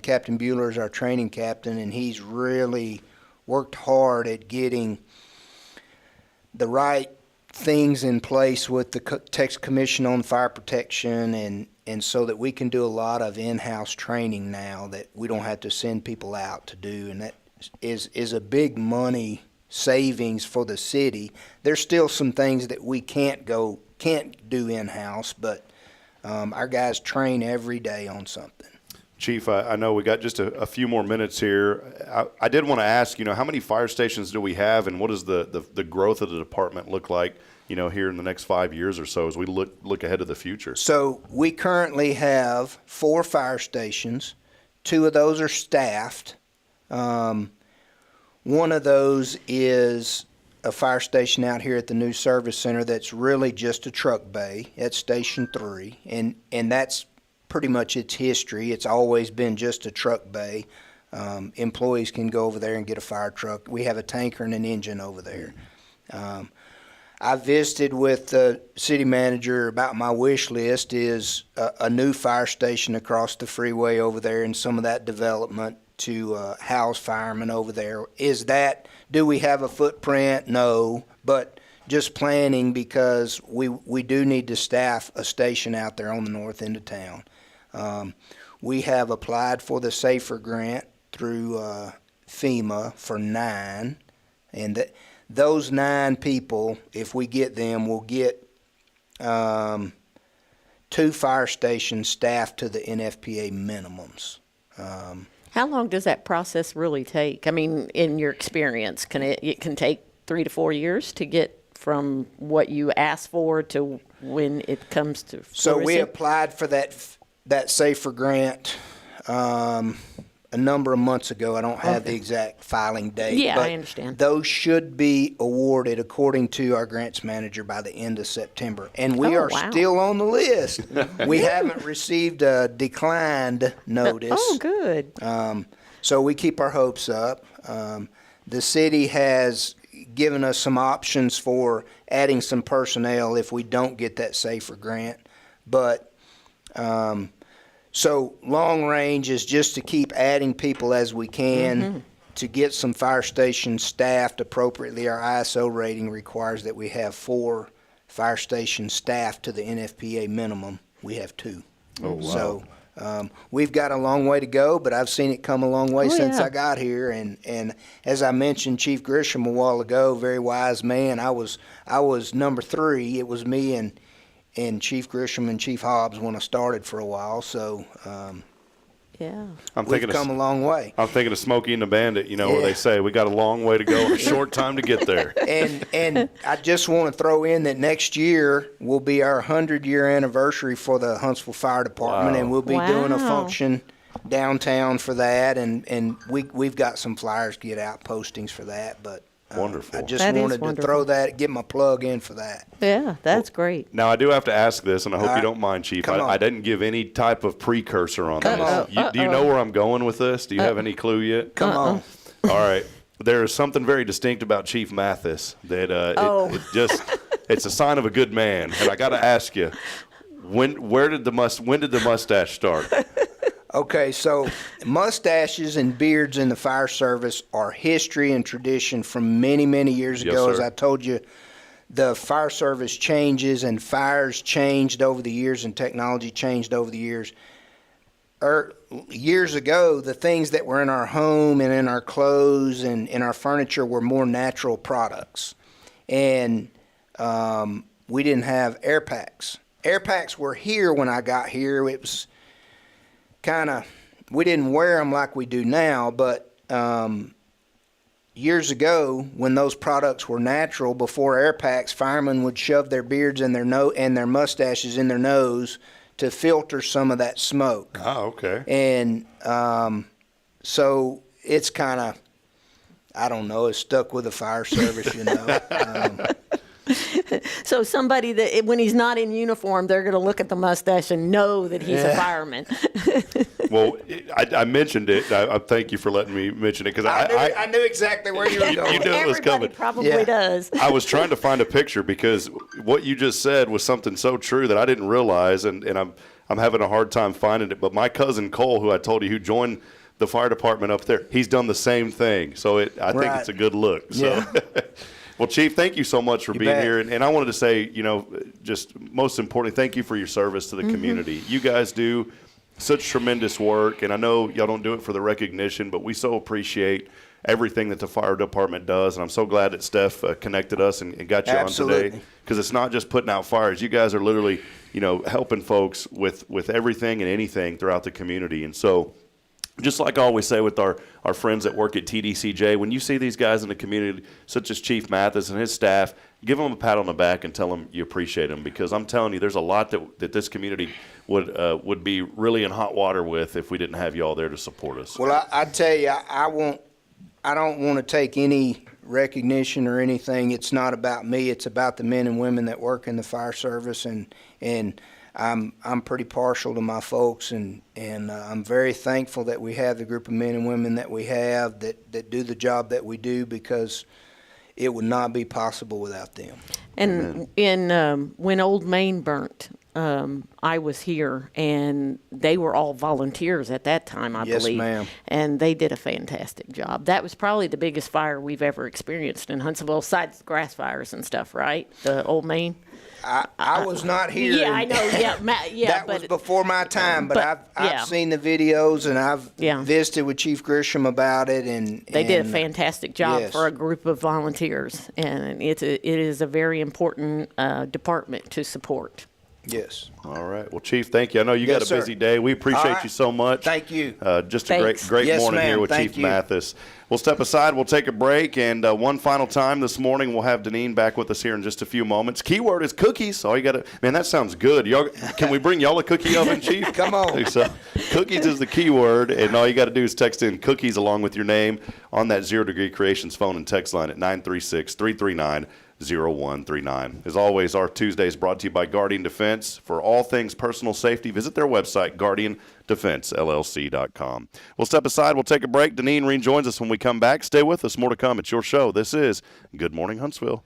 Captain Bueller is our training captain, and he's really worked hard at getting the right things in place with the Texas Commission on Fire Protection, and so that we can do a lot of in-house training now that we don't have to send people out to do, and that is a big money savings for the city. There's still some things that we can't do in-house, but our guys train every day on something. Chief, I know we got just a few more minutes here. I did want to ask, how many fire stations do we have, and what does the growth of the department look like, here in the next 5 years or so as we look ahead to the future? So we currently have 4 fire stations. 2 of those are staffed. One of those is a fire station out here at the new service center that's really just a truck bay. That's Station 3, and that's pretty much its history. It's always been just a truck bay. Employees can go over there and get a fire truck. We have a tanker and an engine over there. I visited with the city manager about my wish list is a new fire station across the freeway over there, and some of that development to house firemen over there. Do we have a footprint? No, but just planning, because we do need to staff a station out there on the north end of town. We have applied for the SAFER grant through FEMA for 9, and those 9 people, if we get them, will get 2 fire stations staffed to the NFPA minimums. How long does that process really take? I mean, in your experience, it can take 3 to 4 years to get from what you asked for to when it comes to flourishing? So we applied for that SAFER grant a number of months ago. I don't have the exact filing date. Yeah, but I understand. Those should be awarded, according to our grants manager, by the end of September. And we are still on the list. We haven't received a declined notice. Oh, good. So we keep our hopes up. The city has given us some options for adding some personnel if we don't get that SAFER grant. But so long range is just to keep adding people as we can to get some fire stations staffed appropriately. Our ISO rating requires that we have 4 fire stations staffed to the NFPA minimum. We have 2. Oh, wow. So We've got a long way to go, but I've seen it come a long way since yeah. I got here. And as I mentioned, Chief Grisham a while ago, very wise man. I was number 3. It was me and Chief Grisham and Chief Hobbs when I started for a while. So yeah, we've come a long way. I'm thinking of Smokey and the Bandit, where they say we got a long way to go and a short time to get there. And I just want to throw in that next year will be our 100-year anniversary for the Huntsville Fire Department, and we'll be doing a function downtown for that, and we've got some flyers to get out, postings for that, but wonderful. I just wanted to throw that, get my plug in for that. Yeah, that's great. Now, I do have to ask this, and I hope you don't mind, Chief. I didn't give any type of precursor on this. Do you know where I'm going with this? Do you have any clue yet? Come on. All right. There is something very distinct about Chief Mathis that it's a sign of a good man. And I got to ask you, when did the mustache start? Okay, so mustaches and beards in the fire service are history and tradition from many, many years ago. As I told you, the fire service changes and fires changed over the years and technology changed over the years. Years ago, the things that were in our home and in our clothes and in our furniture were more natural products. And we didn't have air packs. Air packs were here when I got here. It was we didn't wear them like we do now, but years ago when those products were natural, before air packs, firemen would shove their beards and their mustaches in their nose to filter some of that smoke. Oh, okay. And so it's I don't know, it's stuck with the fire service, So somebody that when he's not in uniform, they're going to look at the mustache and know that he's a fireman. Well, I mentioned it. I thank you for letting me mention it because I knew exactly where you were going. You knew it was coming. Probably does. I was trying to find a picture because what you just said was something so true that I didn't realize, and I'm having a hard time finding it. But my cousin Cole, who I told you, who joined the fire department up there, he's done the same thing. So I think it's a good look. So. Yeah. Well, Chief, thank you so much for being here. And I wanted to say, just most importantly, thank you for your service to the community. You guys do such tremendous work, and I know y'all don't do it for the recognition, but we so appreciate everything that the fire department does. And I'm so glad that Steph connected us and got you on today, because it's not just putting out fires. You guys are literally, helping folks with everything and anything throughout the community. And so, just like I always say with our friends that work at TDCJ, when you see these guys in the community, such as Chief Mathis and his staff, give them a pat on the back and tell them you appreciate them, because I'm telling you, there's a lot that this community would be really in hot water with if we didn't have you all there to support us. Well, I tell you, I don't want to take any recognition or anything. It's not about me. It's about the men and women that work in the fire service, and I'm pretty partial to my folks, and I'm very thankful that we have the group of men and women that we have that do the job that we do, because it would not be possible without them. And when Old Main burnt, I was here, and they were all volunteers at that time, I believe. Yes, ma'am. And they did a fantastic job. That was probably the biggest fire we've ever experienced in Huntsville, besides grass fires and stuff, right? The Old Main. I was not here. Yeah, I know. Yeah, that was before my time. But I've seen the videos, and I've visited with Chief Grisham about it, and they did a fantastic job for a group of volunteers, and it is a very important department to support. Yes. All right. Well, Chief, thank you. I know you got a busy day. We appreciate you so much. Thank you. Just a great morning here with Chief Mathis. We'll step aside. We'll take a break. And one final time this morning, we'll have Deneen back with us here in just a few moments. Keyword is cookies. All you got to, man, that sounds good. Can we bring y'all a cookie oven, Chief? Come on. So, cookies is the keyword. And all you got to do is text in cookies along with your name on that 0 Degree Creations phone and text line at 936-339-0139. As always, our Tuesday is brought to you by Guardian Defense. For all things personal safety, visit their website, guardiandefensellc.com. We'll step aside. We'll take a break. Deneen rejoins us when we come back. Stay with us. More to come. It's your show. This is Good Morning Huntsville.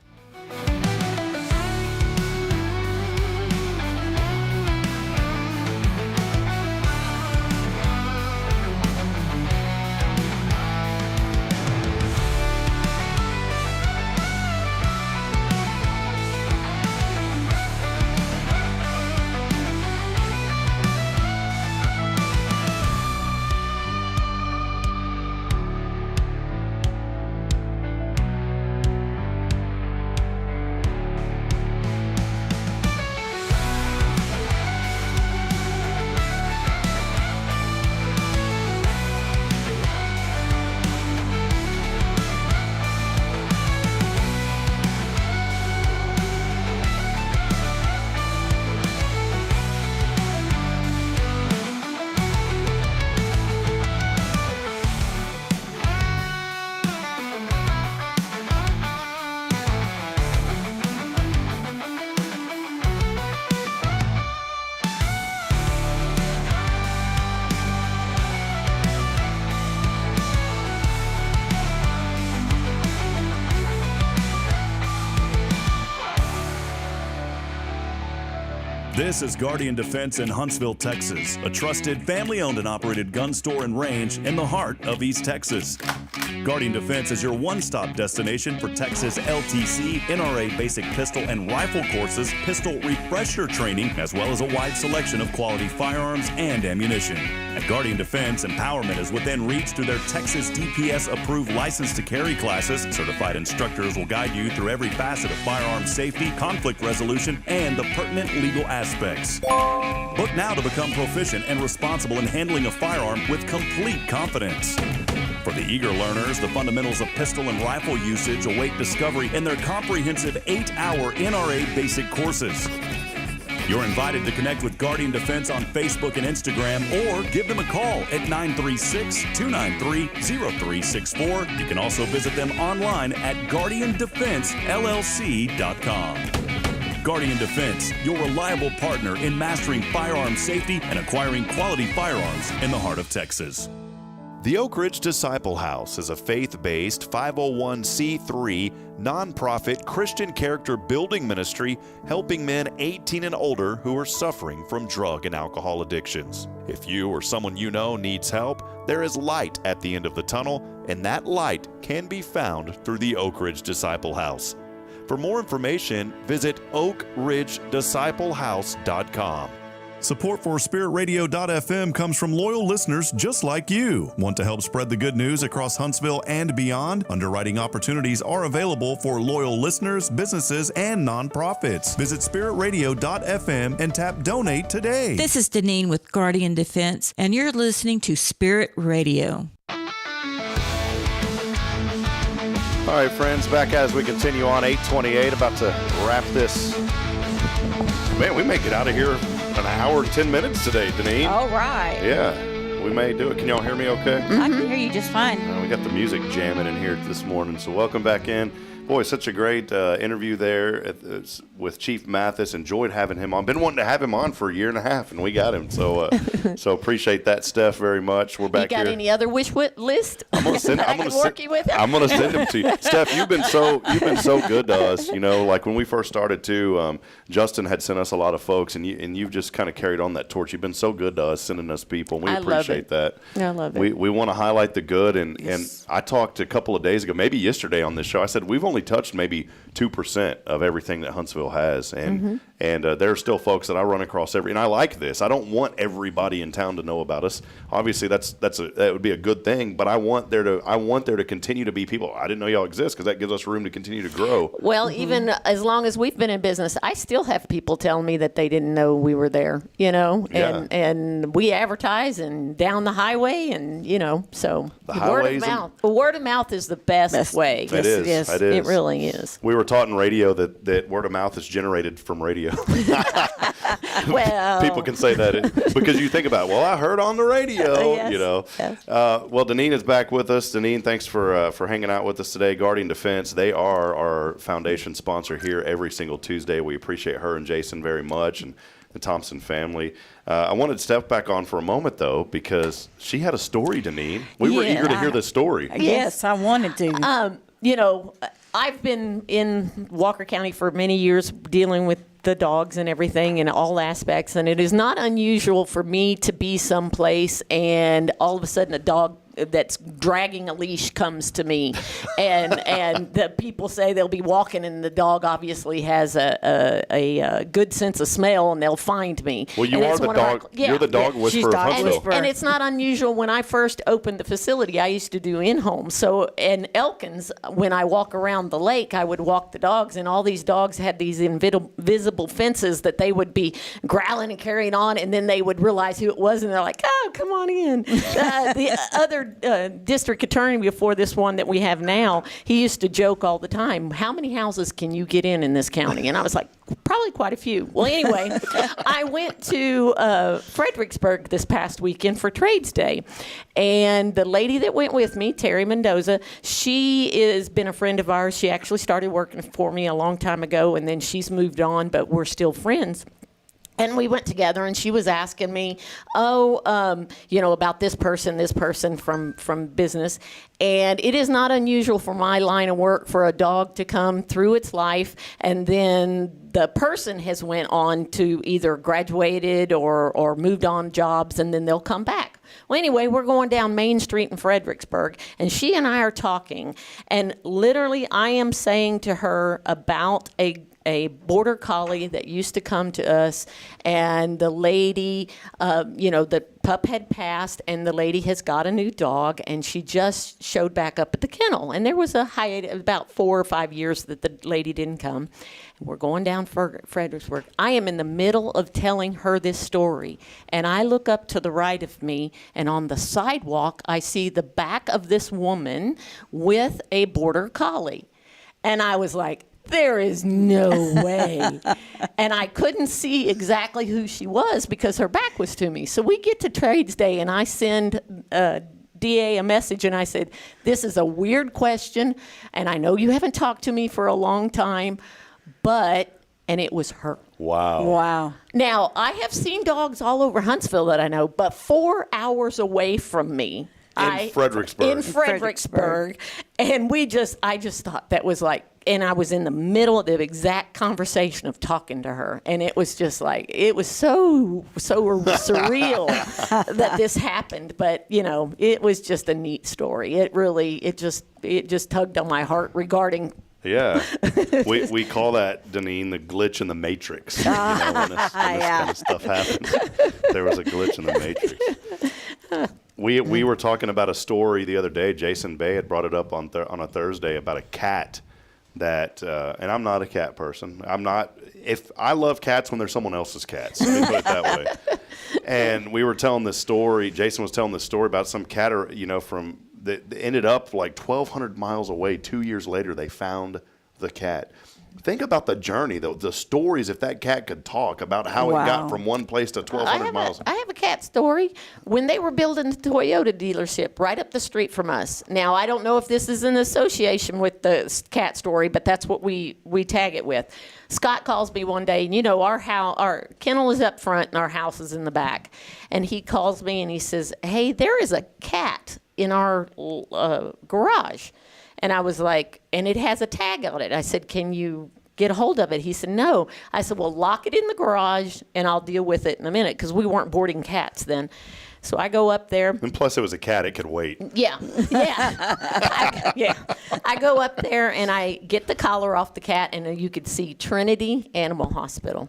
This is Guardian Defense in Huntsville, Texas, a trusted family-owned and operated gun store and range in the heart of East Texas. Guardian Defense is your one-stop destination for Texas LTC, NRA basic pistol and rifle courses, pistol refresher training, as well as a wide selection of quality firearms and ammunition. At Guardian Defense, empowerment is within reach through their Texas DPS-approved license to carry classes. Certified instructors will guide you through every facet of firearm safety, conflict resolution, and the pertinent legal aspects. Book now to become proficient and responsible in handling a firearm with complete confidence. For the eager learners, the fundamentals of pistol and rifle usage await discovery in their comprehensive 8-hour NRA basic courses. You're invited to connect with Guardian Defense on Facebook and Instagram, or give them a call at 936-293-0364. You can also visit them online at guardiandefensellc.com. Guardian Defense, your reliable partner in mastering firearm safety and acquiring quality firearms in the heart of Texas. The Oak Ridge Disciple House is a faith-based 501c3 nonprofit Christian character building ministry helping men 18 and older who are suffering from drug and alcohol addictions. If you or someone you know needs help, there is light at the end of the tunnel, and that light can be found through the Oak Ridge Disciple House. For more information, visit oakridgedisciplehouse.com. Support for SpiritRadio.fm comes from loyal listeners just like you. Want to help spread the good news across Huntsville and beyond? Underwriting opportunities are available for loyal listeners, businesses, and nonprofits. Visit SpiritRadio.fm and tap Donate today. This is Deneen with Guardian Defense, and you're listening to Spirit Radio. All right, friends, back as we continue on 8:28, about to wrap this. Man, we may get out of here an hour and 10 minutes today, Deneen. All right. Yeah, we may do it. Can y'all hear me okay? I can hear you just fine. We got the music jamming in here this morning, so welcome back in. Boy, such a great interview there with Chief Mathis. Enjoyed having him on. Been wanting to have him on for a year and a half, and we got him. So so appreciate that, Steph, very much. We're back here. You got any other wish list? I'm gonna send. I'm gonna work you with him. I'm gonna send them to you, Steph. You've been so good to us. You know, like when we first started too. Justin had sent us a lot of folks, and you've just kind of carried on that torch. You've been so good to us, sending us people. And we appreciate that. I love it. We want to highlight the good, and I talked a couple of days ago, maybe yesterday on this show. I said we've only touched maybe 2% of everything that Huntsville has, and there are still folks that I run across and I like this. I don't want everybody in town to know about us. Obviously, that would be a good thing, but I want there to continue to be people. I didn't know y'all exist, because that gives us room to continue to grow. Well, even as long as we've been in business, I still have people tell me that they didn't know we were there. You know, and we advertise and down the highway, and so word of mouth is the best way. It is. Yes, it really is. We were taught in radio that word of mouth is generated from radio. Well, people can say that because you think about it. Well, I heard on the radio. Yes, you know. Yes. Well, Deneen is back with us. Deneen, thanks for hanging out with us today. Guardian Defense, they are our foundation sponsor here every single Tuesday. We appreciate her and Jason very much, and the Thompson family. I wanted Steph back on for a moment, though, because she had a story, Deneen. We were eager to hear this story. Yes, I wanted to. I've been in Walker County for many years dealing with the dogs and everything in all aspects, and it is not unusual for me to be someplace and all of a sudden a dog that's dragging a leash comes to me, and the people say they'll be walking, and the dog obviously has a good sense of smell, and they'll find me. Well, you are the dog. You're the dog whisperer of Huntsville. And it's not unusual. When I first opened the facility, I used to do in-home. So in Elkins, when I walk around the lake, I would walk the dogs, and all these dogs had these invisible fences that they would be growling and carrying on, and then they would realize who it was, and they're like, "Oh, come on in." The other district attorney before this one that we have now, he used to joke all the time, "How many houses can you get in this county?" And I was like, probably quite a few. Well, anyway, I went to Fredericksburg this past weekend for Trades Day, and the lady that went with me, Terry Mendoza, she has been a friend of ours. She actually started working for me a long time ago, and then she's moved on, but we're still friends. And we went together, and she was asking me, about this person from business. And it is not unusual for my line of work for a dog to come through its life, and then the person has went on to either graduated or moved on jobs, and then they'll come back. Well, anyway, we're going down Main Street in Fredericksburg, and she and I are talking, and literally I am saying to her about a border collie that used to come to us, and the lady, the pup had passed, and the lady has got a new dog, and she just showed back up at the kennel. And there was a hiatus, about 4 or 5 years that the lady didn't come. We're going down Fredericksburg. I am in the middle of telling her this story, and I look up to the right of me, and on the sidewalk, I see the back of this woman with a border collie. And I was like, there is no way. And I couldn't see exactly who she was because her back was to me. So we get to Trades Day, and I send DA a message, and I said, this is a weird question, and I know you haven't talked to me for a long time, and it was her. Wow. Now, I have seen dogs all over Huntsville that I know, but 4 hours away from me. In Fredericksburg. And I just thought that was like, and I was in the middle of the exact conversation of talking to her. And it was just like, it was so surreal that this happened. But, it was just a neat story. It just tugged on my heart regarding. Yeah. We call that, Deneen, the glitch in the matrix. When this kind of stuff happens. There was a glitch in the matrix. We were talking about a story the other day. Jason Bay had brought it up on a Thursday about a cat that, and I'm not a cat person. I love cats when they're someone else's cats. Let me put it that way. And we were telling this story. Jason was telling this story about some cat, that ended up like 1,200 miles away. 2 years later, they found the cat. Think about the journey, though. The stories, if that cat could talk about how it got from one place to 1,200 miles. I have a cat story. When they were building the Toyota dealership right up the street from us. Now, I don't know if this is in association with the cat story, but that's what we tag it with. Scott calls me one day, and our kennel is up front and our house is in the back. And he calls me and he says, hey, there is a cat in our garage. And I was like, and it has a tag on it. I said, can you get a hold of it? He said, no. I said, well, lock it in the garage, and I'll deal with it in a minute, because we weren't boarding cats then. So I go up there. And plus, it was a cat. It could wait. Yeah. I go up there, and I get the collar off the cat, and you could see Trinity Animal Hospital.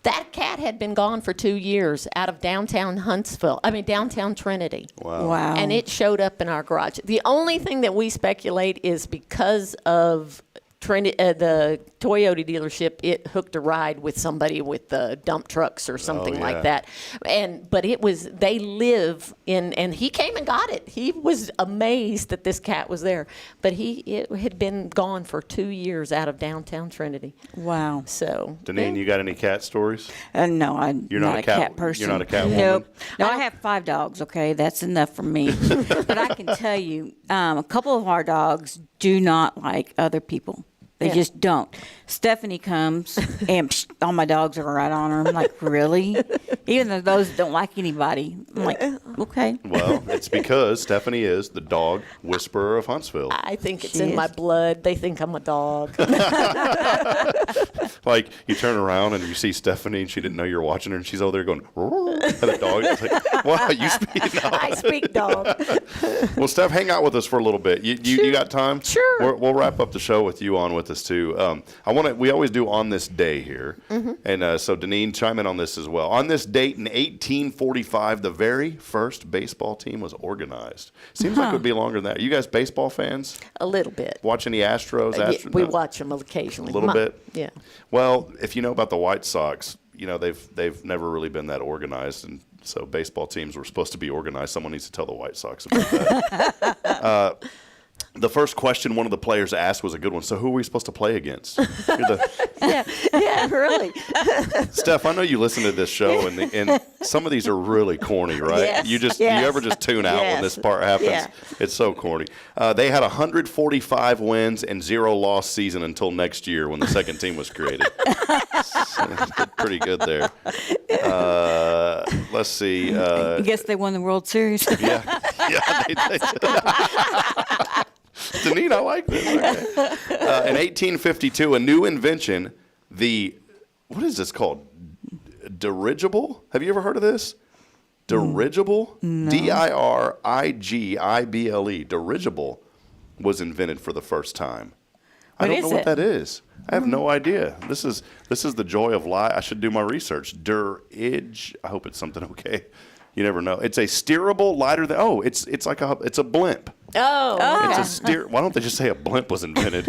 That cat had been gone for 2 years out of downtown Trinity. Wow. And it showed up in our garage. The only thing that we speculate is because of the Toyota dealership, it hooked a ride with somebody with the dump trucks or something like that. But they live in, and he came and got it. He was amazed that this cat was there. But it had been gone for 2 years out of downtown Trinity. Wow. So. Deneen, you got any cat stories? No, I'm not a cat person. You're not a cat woman? Nope. No, I have 5 dogs, okay? That's enough for me. But I can tell you, a couple of our dogs do not like other people. They just don't. Stephanie comes, and all my dogs are right on her. I'm like, really? Even though those don't like anybody. I'm like, okay. Well, it's because Stephanie is the dog whisperer of Huntsville. I think it's in my blood. They think I'm a dog. Like, you turn around and you see Stephanie, and she didn't know you were watching her, and she's over there going, and the dog is like, wow, you speak dog. I speak dog. Well, Steph, hang out with us for a little bit. You got time? Sure. We'll wrap up the show with you on with us, too. We always do on this day here. Mm-hmm. And so, Deneen, chime in on this as well. On this date in 1845, the very first baseball team was organized. Seems like it would be longer than that. Are you guys baseball fans? A little bit. Watch any Astros? We watch them occasionally. A little bit? Yeah. Well, if you know about the White Sox, they've never really been that organized, and so baseball teams were supposed to be organized. Someone needs to tell the White Sox about that. The first question one of the players asked was a good one. So who are we supposed to play against? Yeah, really. Steph, I know you listen to this show, and some of these are really corny, right? Yes, you ever just tune out when this part happens? Yeah. It's so corny. They had 145 wins and 0 loss season until next year when the second team was created. Did pretty good there. Let's see. I guess they won the World Series. Yeah. Deneen, I like this. Okay. In 1852, a new invention, what is this called? Dirigible? Have you ever heard of this? Dirigible? No. Dirigible. Dirigible was invented for the first time. I don't know what that is. I have no idea. This is the joy of life. I should do my research. I hope it's something okay. You never know. It's a steerable, lighter than. Oh, it's a blimp. Oh. It's a Why don't they just say a blimp was invented?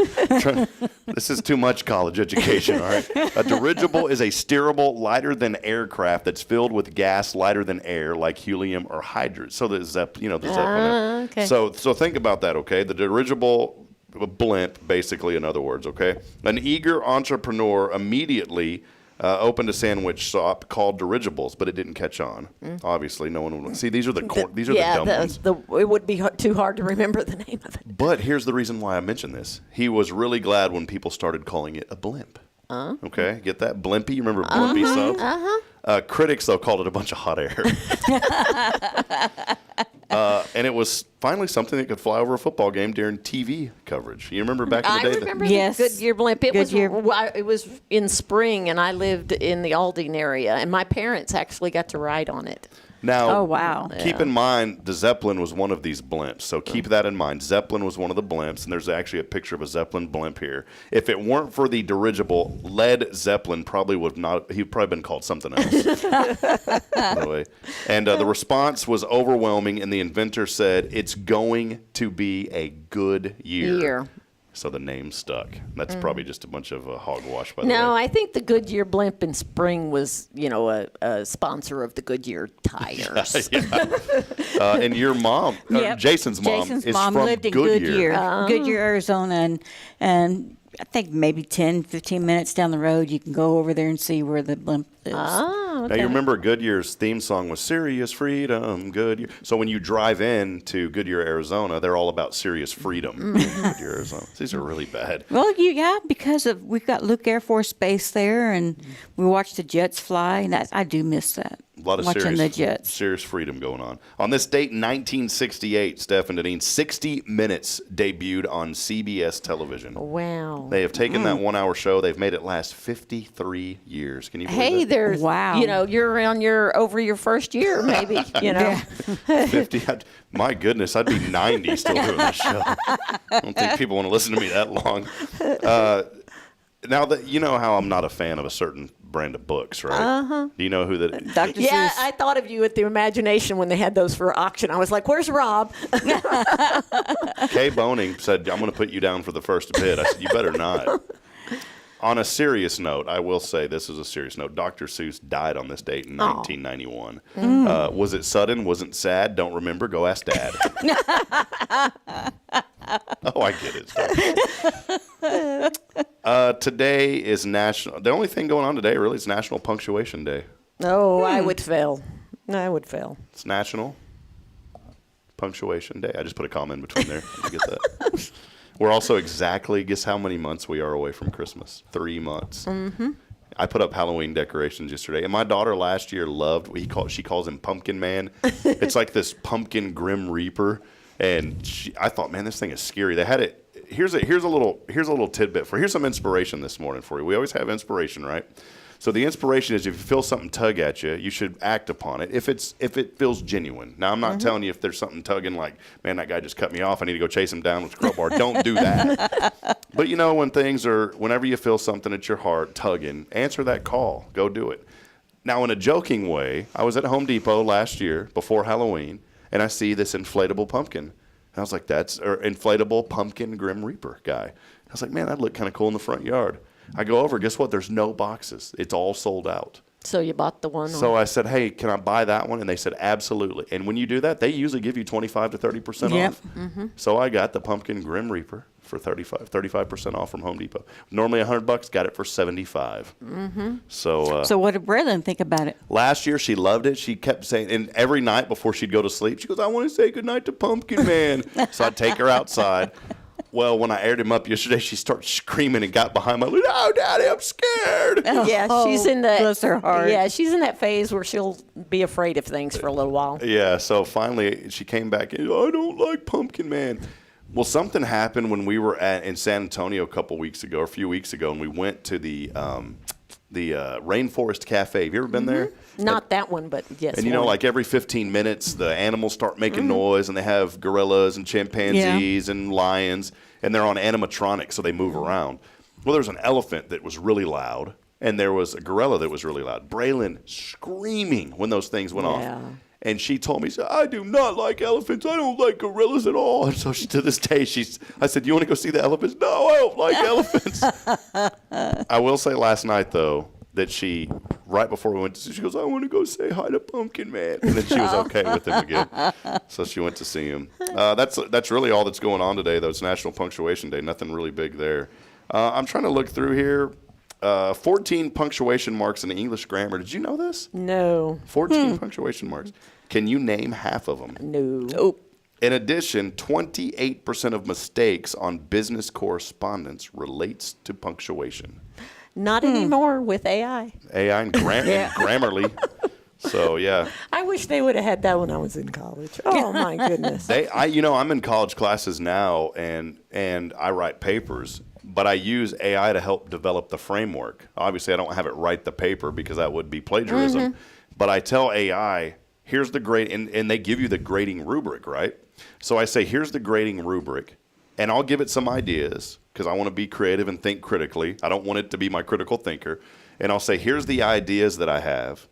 This is too much college education. All right. A dirigible is a steerable, lighter than aircraft that's filled with gas lighter than air, like helium or hydrogen. So the Zeppelin. Okay. So think about that. Okay. The dirigible blimp, basically, in other words. Okay. An eager entrepreneur immediately opened a sandwich shop called Dirigibles, but it didn't catch on. Obviously, no one would see. These are the dumb ones. It would be too hard to remember the name of it. But here's the reason why I mentioned this. He was really glad when people started calling it a blimp. Okay, get that? Blimpy? You remember Blimpy stuff? Critics, though, called it a bunch of hot air. And it was finally something that could fly over a football game during TV coverage. You remember back in the day? I remember the Goodyear blimp. It was in spring, and I lived in the Aldine area, and my parents actually got to ride on it. Now, keep in mind, the Zeppelin was one of these blimps, so keep that in mind. Zeppelin was one of the blimps, and there's actually a picture of a Zeppelin blimp here. If it weren't for the dirigible, Led Zeppelin probably would not. He'd probably been called something else. By the way. And the response was overwhelming, and the inventor said, "It's going to be a good year." So the name stuck. That's probably just a bunch of hogwash, by the way. No, I think the Goodyear blimp in spring was, a sponsor of the Goodyear tires. And your mom, Jason's mom, is from lived in Goodyear, Arizona, and I think maybe 10, 15 minutes down the road, you can go over there and see where the blimp is. Oh, okay. Now, you remember Goodyear's theme song was Serious Freedom, Goodyear. So when you drive in to Goodyear, Arizona, they're all about serious freedom. Goodyear, Arizona. These are really bad. Well, because we've got Luke Air Force Base there, and we watch the jets fly, and I do miss that. A lot of watching the jets. Serious freedom going on. On this date, 1968, Steph and Deneen, 60 Minutes debuted on CBS television. Wow. They have taken that 1 hour show. They've made it last 53 years. Can you believe that? There's, you're over your first year, maybe, 50. My goodness, I'd be 90 still doing this show. I don't think people want to listen to me that long. Now, that you know how I'm not a fan of a certain brand of books, right? Do you know who that is? Dr. Seuss. I thought of you at the Imagination when they had those for auction. I was like, where's Rob? Kay Boning said, I'm going to put you down for the first bid. I said, you better not. On a serious note, I will say this is a serious note. Dr. Seuss died on this date in 1991. Was it sudden? Was it sad? Don't remember. Go ask Dad. Oh, I get it. Today is national. The only thing going on today really is National Punctuation Day. Oh, I would fail. It's National Punctuation Day. I just put a comma in between there. Did you get that? We're also exactly, guess how many months we are away from Christmas? 3 months. I put up Halloween decorations yesterday, and my daughter last year loved what she calls him Pumpkin Man. It's like this pumpkin Grim Reaper, and I thought, man, this thing is scary. They had it. Here's a little tidbit here's some inspiration this morning for you. We always have inspiration, right? So the inspiration is if you feel something tug at you, you should act upon it if it feels genuine. Now, I'm not telling you if there's something tugging like, man, that guy just cut me off, I need to go chase him down with a crowbar. Don't do that. But whenever you feel something at your heart tugging, answer that call. Go do it. Now, in a joking way, I was at Home Depot last year before Halloween, and I see this inflatable pumpkin. And I was like, that's an inflatable pumpkin Grim Reaper guy. I was like, man, that'd look kind of cool in the front yard. I go over, guess what? There's no boxes. It's all sold out. So you bought the one? So I said, hey, can I buy that one? And they said, absolutely. And when you do that, they usually give you 25 to 30% off. So I got the pumpkin Grim Reaper for 35% off from Home Depot. Normally $100, got it for $75. So what did Braylon think about it? Last year, she loved it. She kept saying, and every night before she'd go to sleep, she goes, I want to say goodnight to Pumpkin Man. So I'd take her outside. Well, when I aired him up yesterday, she started screaming and got behind my lead. Oh, Daddy, I'm scared. Yeah, she's in that. Bless her heart. Yeah, she's in that phase where she'll be afraid of things for a little while. Yeah, so finally she came back and, I don't like Pumpkin Man. Well, something happened when we were in San Antonio a few weeks ago, and we went to the Rainforest Cafe. Have you ever been there? Not that one, but yes. And like every 15 minutes, the animals start making noise, and they have gorillas and chimpanzees and lions, and they're on animatronics, so they move around. Well, there's an elephant that was really loud, and there was a gorilla that was really loud. Braylon screaming when those things went off. And she told me, I do not like elephants. I don't like gorillas at all. And so to this day, I said, you want to go see the elephants? No, I don't like elephants. I will say last night, though, that right before we went to see, she goes, I want to go say hi to Pumpkin Man. And then she was okay with him again. So she went to see him. That's really all that's going on today, though. It's National Punctuation Day. Nothing really big there. I'm trying to look through here. 14 punctuation marks in the English grammar. Did you know this? No. 14 punctuation marks. Can you name half of them? No. Nope. In addition, 28% of mistakes on business correspondence relates to punctuation. Not anymore with AI. AI and Grammarly. So, yeah. I wish they would have had that when I was in college. Oh, my goodness. I'm in college classes now, and I write papers. But I use AI to help develop the framework. Obviously, I don't have it write the paper because that would be plagiarism. But I tell AI, here's the grade, and they give you the grading rubric, right? So I say, here's the grading rubric, and I'll give it some ideas because I want to be creative and think critically. I don't want it to be my critical thinker. And I'll say, here's the ideas that I have.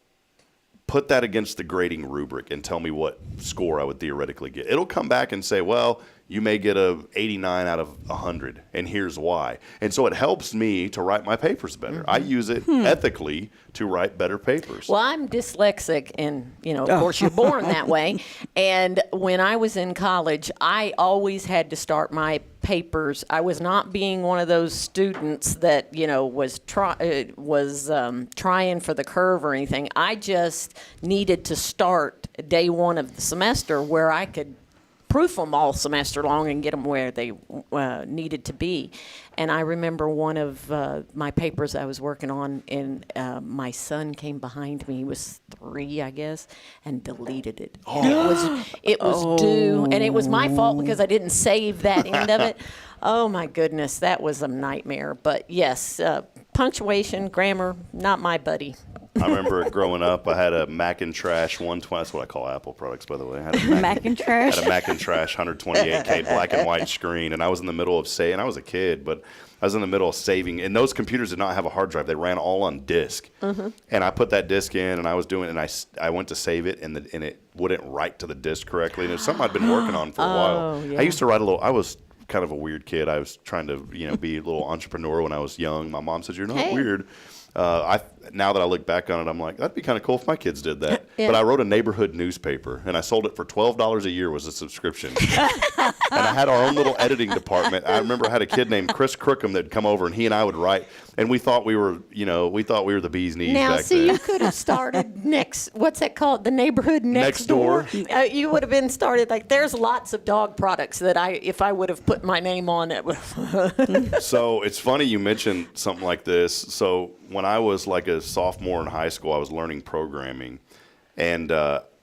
Put that against the grading rubric and tell me what score I would theoretically get. It'll come back and say, well, you may get a 89 out of 100, and here's why. And so it helps me to write my papers better. I use it ethically to write better papers. Well, I'm dyslexic, and, of course, you're born that way. And when I was in college, I always had to start my papers. I was not being one of those students that, was trying for the curve or anything. I just needed to start day one of the semester where I could proof them all semester long and get them where they needed to be. And I remember one of my papers I was working on, and my son came behind me. He was 3, I guess, and deleted it. And it was due, and it was my fault because I didn't save that end of it. Oh, my goodness, that was a nightmare. But, yes, punctuation, grammar, not my buddy. I remember growing up, I had a Macintrash 120. That's what I call Apple products, by the way. I had a Macintrash? Had a Macintrash 128K black and white screen, and I was in the middle of and I was a kid, but I was in the middle of saving. And those computers did not have a hard drive. They ran all on disk. And I put that disk in, and I was doing it, and I went to save it, and it wouldn't write to the disk correctly. And it was something I'd been working on for a while. Yeah. I used to write I was kind of a weird kid. I was trying to, be a little entrepreneur when I was young. My mom said, "You're not weird." Now that I look back on it, I'm like, that'd be kind of cool if my kids did that. But I wrote a neighborhood newspaper, and I sold it for $12 a year was a subscription. And I had our own little editing department. I remember I had a kid named Chris Crookham that'd come over, and he and I would write, and we thought we were the bee's knees now, back then. you could have started what's that called? The neighborhood next door. You would have been started there's lots of dog products that if I would have put my name on it. So it's funny you mentioned something like this. So when I was like a sophomore in high school, I was learning programming, and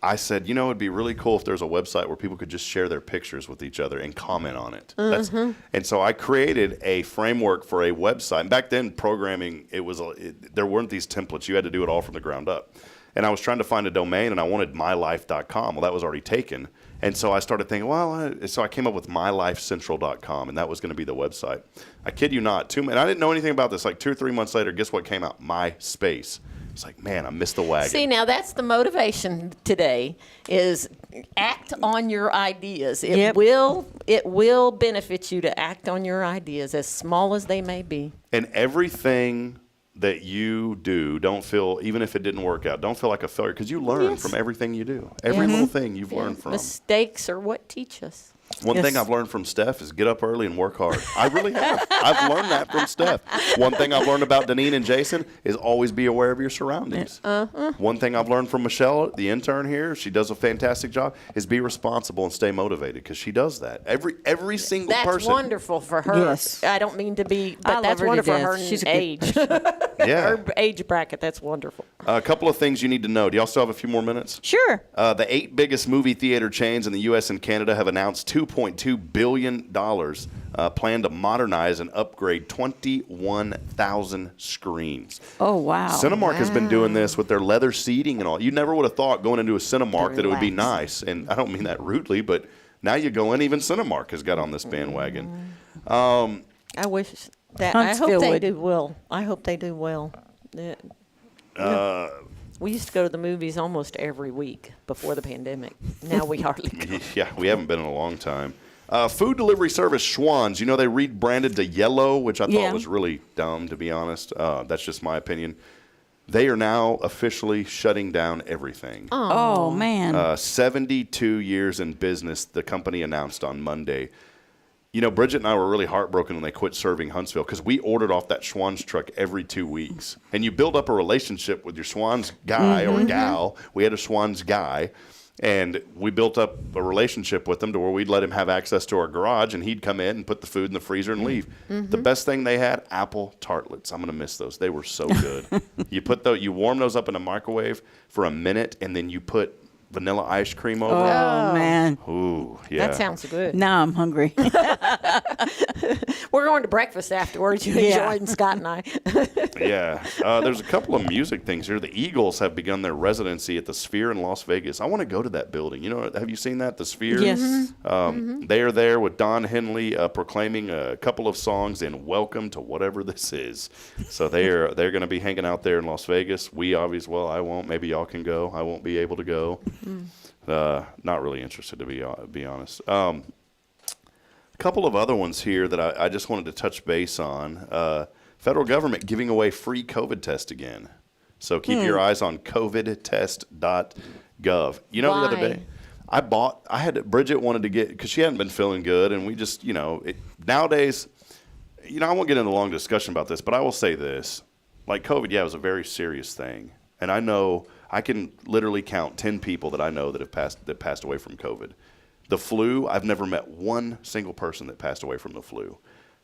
I said, it'd be really cool if there's a website where people could just share their pictures with each other and comment on it. And so I created a framework for a website. And back then, programming, there weren't these templates. You had to do it all from the ground up. And I was trying to find a domain, and I wanted mylife.com. Well, that was already taken. And so I started thinking, so I came up with mylifecentral.com, and that was going to be the website. I kid you not. And I didn't know anything about this. 2 or 3 months later, guess what came out? MySpace. It's like, man, I missed the wagon. See, now that's the motivation today is act on your ideas. It will benefit you to act on your ideas, as small as they may be. And everything that you do, don't feel, even if it didn't work out, don't feel like a failure, because you learn from everything you do. Every little thing you've learned from. Mistakes are what teach us. One thing I've learned from Steph is get up early and work hard. I really have. I've learned that from Steph. One thing I've learned about Deneen and Jason is always be aware of your surroundings. One thing I've learned from Michelle, the intern here, she does a fantastic job, is be responsible and stay motivated, because she does that. Every single person. That's wonderful for her. Yes. I don't mean to be, but I that's love her to wonderful for death. her She's a good age. Yeah. Her age bracket, that's wonderful. A couple of things you need to know. Do y'all still have a few more minutes? Sure. The 8 biggest movie theater chains in the U.S. and Canada have announced $2.2 billion plan to modernize and upgrade 21,000 screens. Oh, wow. Cinemark has been doing this with their leather seating and all. You never would have thought going into a Cinemark that it would be nice. And I don't mean that rudely, but now you go in, even Cinemark has got on this bandwagon. I wish that. Huntsville I hope they would. do well. I hope they do well. We used to go to the movies almost every week before the pandemic. Now we hardly go. Yeah, we haven't been in a long time. Food delivery service Schwann's, they rebranded to Yellow, which I thought was really dumb, to be honest. That's just my opinion. They are now officially shutting down everything. Oh, man. 72 years in business, the company announced on Monday. Bridget and I were really heartbroken when they quit serving Huntsville, because we ordered off that Schwann's truck every 2 weeks. And you build up a relationship with your Schwann's guy or gal. We had a Schwann's guy. And we built up a relationship with him to where we'd let him have access to our garage, and he'd come in and put the food in the freezer and leave. The best thing they had, apple tartlets. I'm going to miss those. They were so good. You warm those up in a microwave for a minute, and then you put vanilla ice cream over it. Oh, man. Ooh, yeah. That sounds good. Now I'm hungry. We're going to breakfast afterwards, you and Scott and I. Yeah. There's a couple of music things here. The Eagles have begun their residency at the Sphere in Las Vegas. I want to go to that building. Have you seen that, the Sphere? Yes. They are there with Don Henley proclaiming a couple of songs in Welcome to Whatever This Is. So they're going to be hanging out there in Las Vegas. I won't. Maybe y'all can go. I won't be able to go. Not really interested, to be honest. A couple of other ones here that I just wanted to touch base on. Federal government giving away free COVID test again. So keep your eyes on covidtest.gov. The other day, Bridget wanted to get, because she hadn't been feeling good, and we just, nowadays, I won't get into a long discussion about this, but I will say this. Like COVID, it was a very serious thing. And I know I can literally count 10 people that I know that passed away from COVID. The flu, I've never met one single person that passed away from the flu.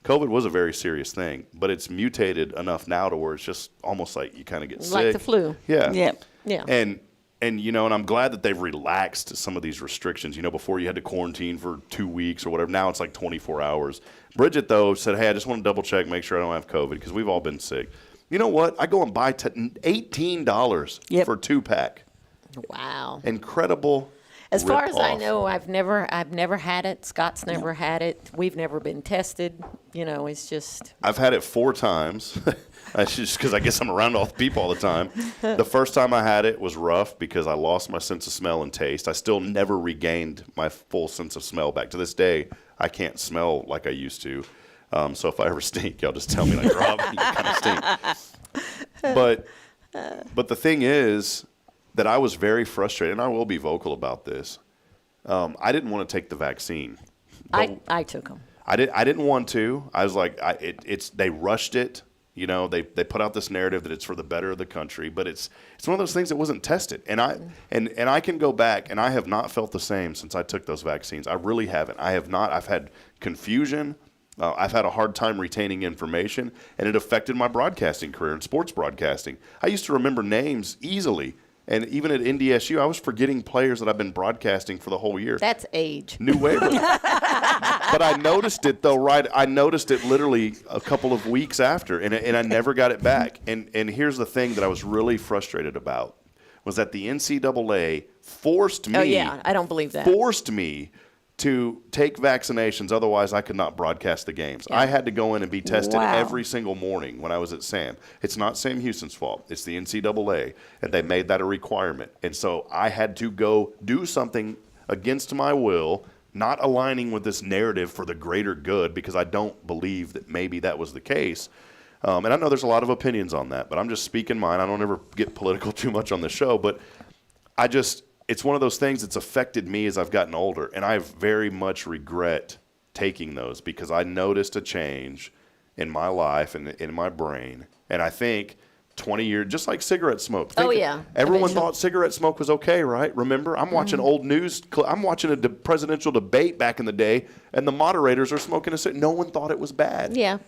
COVID was a very serious thing, but it's mutated enough now to where it's just almost like you kind of get sick. Like the flu. Yeah. Yeah. And I'm glad that they've relaxed some of these restrictions. Before you had to quarantine for 2 weeks or whatever. Now it's like 24 hours. Bridget, though, said, hey, I just want to double check, make sure I don't have COVID, because we've all been sick. You know what? I go and buy $18 for a 2-pack. Wow. Incredible. As far as I know, I've never had it. Scott's never had it. We've never been tested. It's just. I've had it 4 times. That's just because I guess I'm around all the people all the time. The first time I had it was rough because I lost my sense of smell and taste. I still never regained my full sense of smell back. To this day, I can't smell like I used to. So if I ever stink, y'all just tell me, like, Rob, you kind of stink. But the thing is that I was very frustrated, and I will be vocal about this. I didn't want to take the vaccine. I took them. I didn't want to. I was like, they rushed it. They put out this narrative that it's for the better of the country, but it's one of those things that wasn't tested. And I can go back, and I have not felt the same since I took those vaccines. I really haven't. I have not. I've had confusion. I've had a hard time retaining information, and it affected my broadcasting career in sports broadcasting. I used to remember names easily, and even at NDSU, I was forgetting players that I've been broadcasting for the whole year. That's age. New waiver. But I noticed it, though, right? I noticed it literally a couple of weeks after, and I never got it back. And here's the thing that I was really frustrated about, was that the NCAA forced me. Oh, yeah, I don't believe that. Forced me to take vaccinations, otherwise I could not broadcast the games. Yeah. I had to go in and be tested every single morning when I was at Sam. It's not Sam Houston's fault. It's the NCAA, and they made that a requirement. And so I had to go do something against my will, not aligning with this narrative for the greater good, because I don't believe that maybe that was the case. And I know there's a lot of opinions on that, but I'm just speaking mine. I don't ever get political too much on the show, but it's one of those things that's affected me as I've gotten older, and I very much regret taking those because I noticed a change in my life and in my brain. And I think 20 years, just like cigarette smoke. Everyone thought cigarette smoke was okay, right? Remember, I'm watching old news. I'm watching a presidential debate back in the day, and the moderators are smoking a cigarette. No one thought it was bad. Yeah.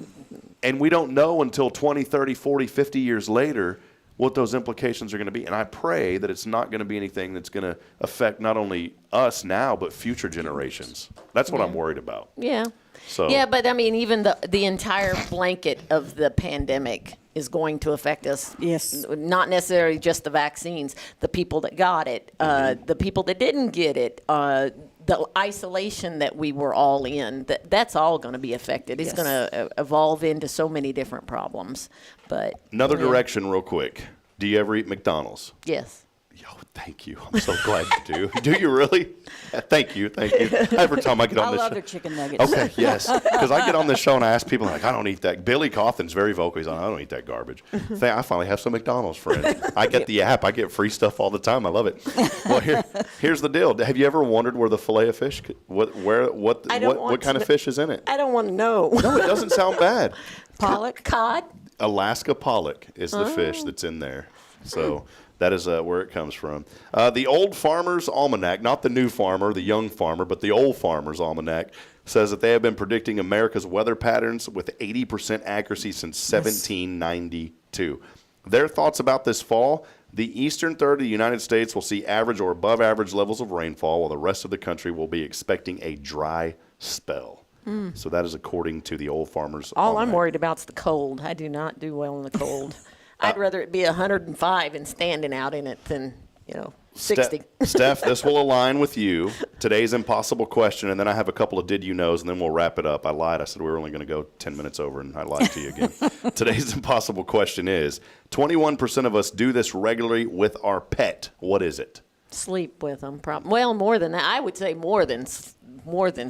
And we don't know until 20, 30, 40, 50 years later what those implications are going to be. And I pray that it's not going to be anything that's going to affect not only us now, but future generations. That's what I'm worried about. Yeah. So. Yeah, but I mean, even the entire blanket of the pandemic is going to affect us. Yes. Not necessarily just the vaccines, the people that got it, the people that didn't get it, the isolation that we were all in, that's all going to be affected. It's going to evolve into so many different problems. But another direction real quick. Do you ever eat McDonald's? Yes. Oh, thank you. I'm so glad you do. Do you really? Thank you. Every time I get on this show. I love their chicken nuggets. Okay, yes. Because I get on this show and I ask people, like, I don't eat that. Billy Cawthon's very vocal. He's like, I don't eat that garbage. I finally have some McDonald's friends. I get the app. I get free stuff all the time. I love it. Well, here's the deal. Have you ever wondered where the fillet of fish, what kind of fish is in it? I don't want to know. No, it doesn't sound bad. Pollock? Cod? Alaska pollock is the fish that's in there. So that is where it comes from. The Old Farmer's Almanac, not the new farmer, the young farmer, but the Old Farmer's Almanac, says that they have been predicting America's weather patterns with 80% accuracy since 1792. Their thoughts about this fall: the eastern third of the United States will see average or above average levels of rainfall, while the rest of the country will be expecting a dry spell. So that is according to the Old Farmer's All Almanac. I'm worried about is the cold. I do not do well in the cold. I'd rather it be 105 and standing out in it than, 60. Steph, this will align with you. Today's impossible question, and then I have a couple of did you knows, and then we'll wrap it up. I lied. I said we were only going to go 10 minutes over, and I lied to you again. Today's impossible question is, 21% of us do this regularly with our pet. What is it? Sleep with them. Well, more than that. I would say more than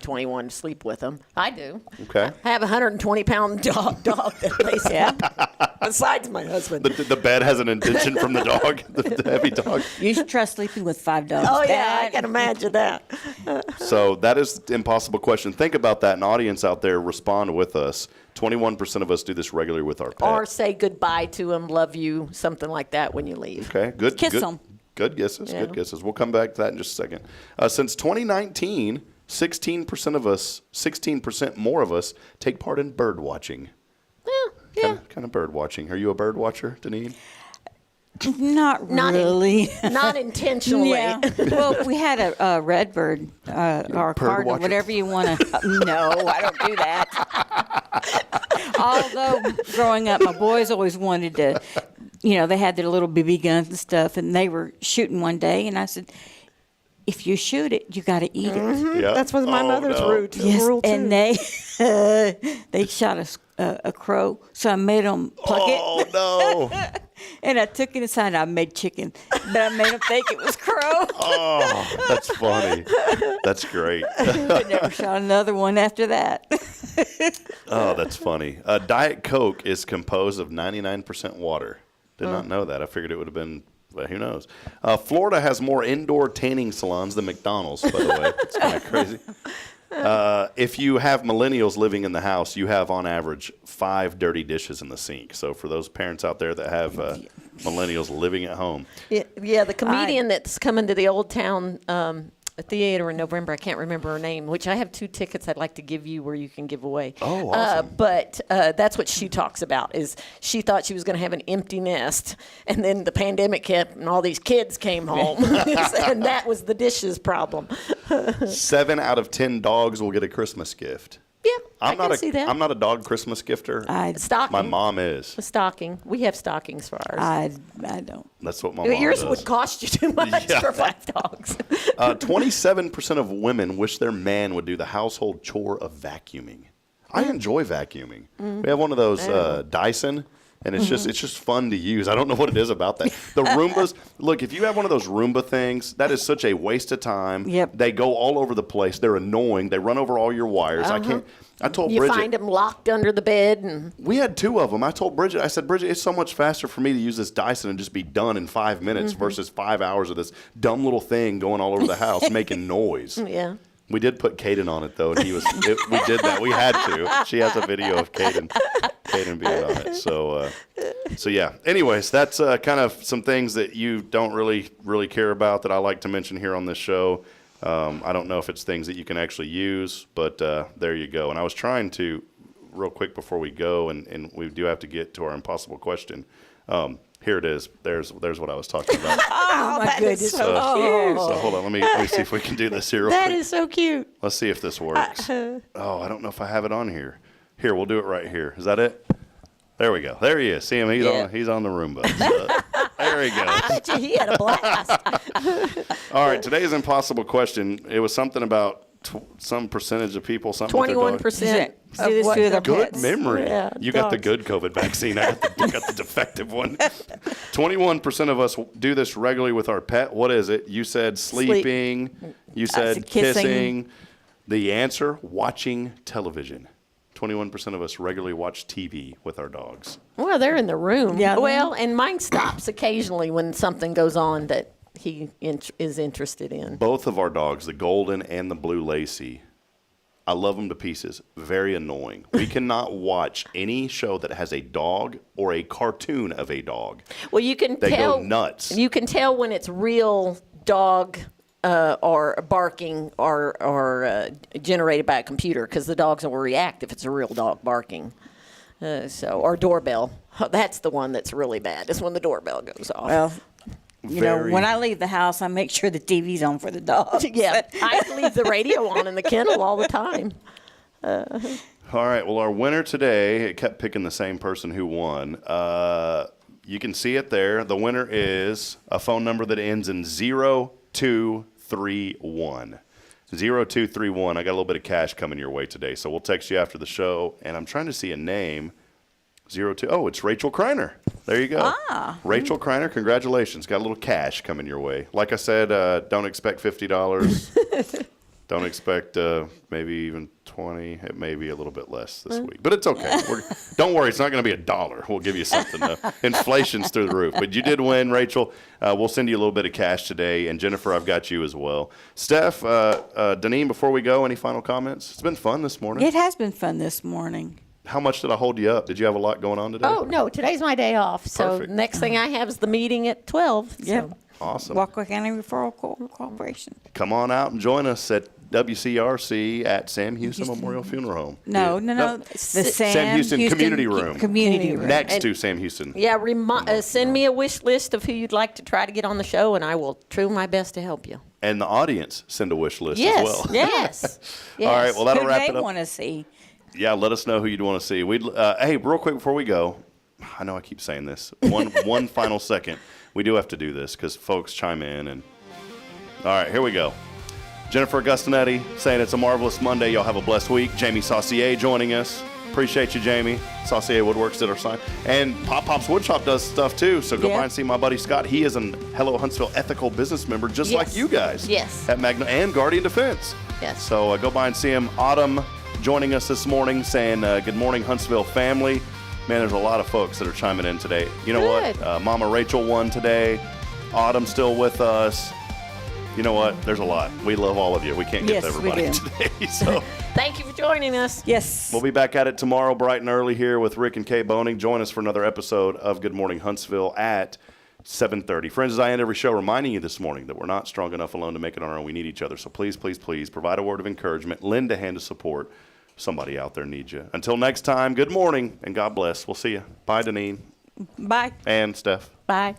21 sleep with them. I do. Okay. I have a 120-pound dog that lays up, besides my husband. The bed has an indentation from the dog, the heavy dog. You should try sleeping with 5 dogs. Oh, yeah, I can imagine that. So that is the impossible question. Think about that. An audience out there, respond with us. 21% of us do this regularly with our pet. Or say goodbye to them, love you, something like that when you leave. Okay, good. Kiss them. Good guesses, Yeah. good guesses. We'll come back to that in just a second. Since 2019, 16% more of us take part in bird watching. Yeah. Kind of bird watching. Are you a bird watcher, Deneen? Not really. Not intentionally. Yeah. Well, we had a red bird, or cardinal, watcher? whatever you want to. No, I don't do that. Although growing up, my boys always wanted to, they had their little BB guns and stuff, and they were shooting one day, and I said, if you shoot it, you got to eat it. Mm-hmm. Yep. That's what my mother's rule too. And they shot a crow, so I made them pluck it. Oh, no. And I took it inside. I made chicken, but I made them think it was crow. Oh, that's funny. That's great. I never shot another one after that. Oh, that's funny. Diet Coke is composed of 99% water. Did not know that. I figured it would have been, well, who knows. Florida has more indoor tanning salons than McDonald's, by the way. It's kind of crazy. If you have millennials living in the house, you have, on average, 5 dirty dishes in the sink. So for those parents out there that have millennials living at home. Yeah, the comedian that's coming to the Old Town Theater in November, I can't remember her name, which I have 2 tickets I'd like to give you where you can give away. Oh, awesome. But that's what she talks about, is she thought she was going to have an empty nest, and then the pandemic hit, and all these kids came home, and that was the dishes problem. 7 out of 10 dogs will get a Christmas gift. Yeah, I can see that. I'm not a dog Christmas gifter. Stocking. My mom is. A stocking. We have stockings for ours. I don't. That's what my mom Yours does. would cost you too much for 5 dogs. 27% of women wish their man would do the household chore of vacuuming. I enjoy vacuuming. We have one of those Dyson And it's just fun to use. I don't know what it is about that. The Roombas, look, if you have one of those Roomba things, that is such a waste of time. Yep. They go all over the place. They're annoying. They run over all your wires. I told Bridget. You find them locked under the bed. And we had 2 of them. I told Bridget, I said, Bridget, it's so much faster for me to use this Dyson and just be done in 5 minutes versus 5 hours of this dumb little thing going all over the house making noise. Yeah. We did put Caden on it, though, and we did that. We had to. She has a video of Caden being on it. So yeah. Anyways, that's kind of some things that you don't really care about that I like to mention here on this show. I don't know if it's things that you can actually use, but there you go. And I was trying to, real quick before we go, and we do have to get to our impossible question. Here it is. There's what I was talking about. Oh, my goodness. So cute. So hold on. Let me see if we can do this here real quick. That is so cute. Let's see if this works. I don't know if I have it on here. Here, we'll do it right here. Is that it? There we go. There he is. See him? He's on the Roomba. So, there he goes. I bet you he had a blast. All right. Today's impossible question. It was something about some percentage of people. 21%. Good memory. Yeah, you got the good COVID vaccine. You got the defective one. 21% of us do this regularly with our pet. What is it? You said sleeping. You said kissing. The answer, watching television. 21% of us regularly watch TV with our dogs. Well, they're in the room. Yeah. Well, and mine stops occasionally when something goes on that he is interested in. Both of our dogs, the Golden and the Blue Lacy, I love them to pieces. Very annoying. We cannot watch any show that has a dog or a cartoon of a dog. Well, you can They tell. go nuts. You can tell when it's real dog or barking or generated by a computer because the dogs will react if it's a real dog barking. Or doorbell. That's the one that's really bad. Is when the doorbell goes off. Well, you know, when I leave the house, I make sure the TV's on for the dogs. Yeah, I leave the radio on in the kennel all the time. All right. Well, our winner today, it kept picking the same person who won. You can see it there. The winner is a phone number that ends in 0231. 0231. I got a little bit of cash coming your way today, so we'll text you after the show. And I'm trying to see a name. 02. Oh, it's Rachel Kreiner. There you go. Rachel Kreiner, congratulations. Got a little cash coming your way. Like I said, don't expect $50. Don't expect maybe even 20. It may be a little bit less this week, but it's okay. Don't worry, it's not going to be $1. We'll give you something. Inflation's through the roof. But you did win, Rachel. We'll send you a little bit of cash today. And Jennifer, I've got you as well. Steph, Deneen, before we go, any final comments? It's been fun this morning. It has been fun this morning. How much did I hold you up? Did you have a lot going on today? Oh, no, today's my day off. So Perfect. next thing I have is the meeting at 12. Yep. So. Awesome. Walker County Referral Corporation. Come on out and join us at WCRC at Sam Houston Memorial Funeral Home. No. It's the Sam Houston Community Room. Community Room. Next to Sam Houston. Yeah, send me a wish list of who you'd like to try to get on the show, and I will try my best to help you. And the audience send a wish list Yes, as well. yes. All right, well, that'll Who wrap they it up. want to see? Yeah, let us know who you'd want to see. Hey, real quick before we go, I know I keep saying this. One final second. We do have to do this because folks chime in. And all right, here we go. Jennifer Augustinetti saying it's a marvelous Monday. Y'all have a blessed week. Jamie Saucier joining us. Appreciate you, Jamie. Saucier Woodworks did our sign. And Pop's Woodshop does stuff too. So go by and see my buddy Scott. He is an Hello Huntsville ethical business member just like you guys. Yes. At Magnolia and Guardian Defense. Yes. So go by and see him. Autumn joining us this morning saying good morning, Huntsville family. Man, there's a lot of folks that are chiming in today. You know what? Mama Rachel won today. Autumn's still with us. You know what? There's a lot. We love all of you. We can't get to everybody today. So thank you for joining us. Yes. We'll be back at it tomorrow bright and early here with Rick and Kay Boning. Join us for another episode of Good Morning Huntsville at 7:30. Friends, as I end every show, reminding you this morning that we're not strong enough alone to make it on our own. We need each other. So please, please, please provide a word of encouragement. Lend a hand of support. Somebody out there needs you. Until next time, good morning and God bless. We'll see you. Bye, Deneen. Bye. And Steph. Bye.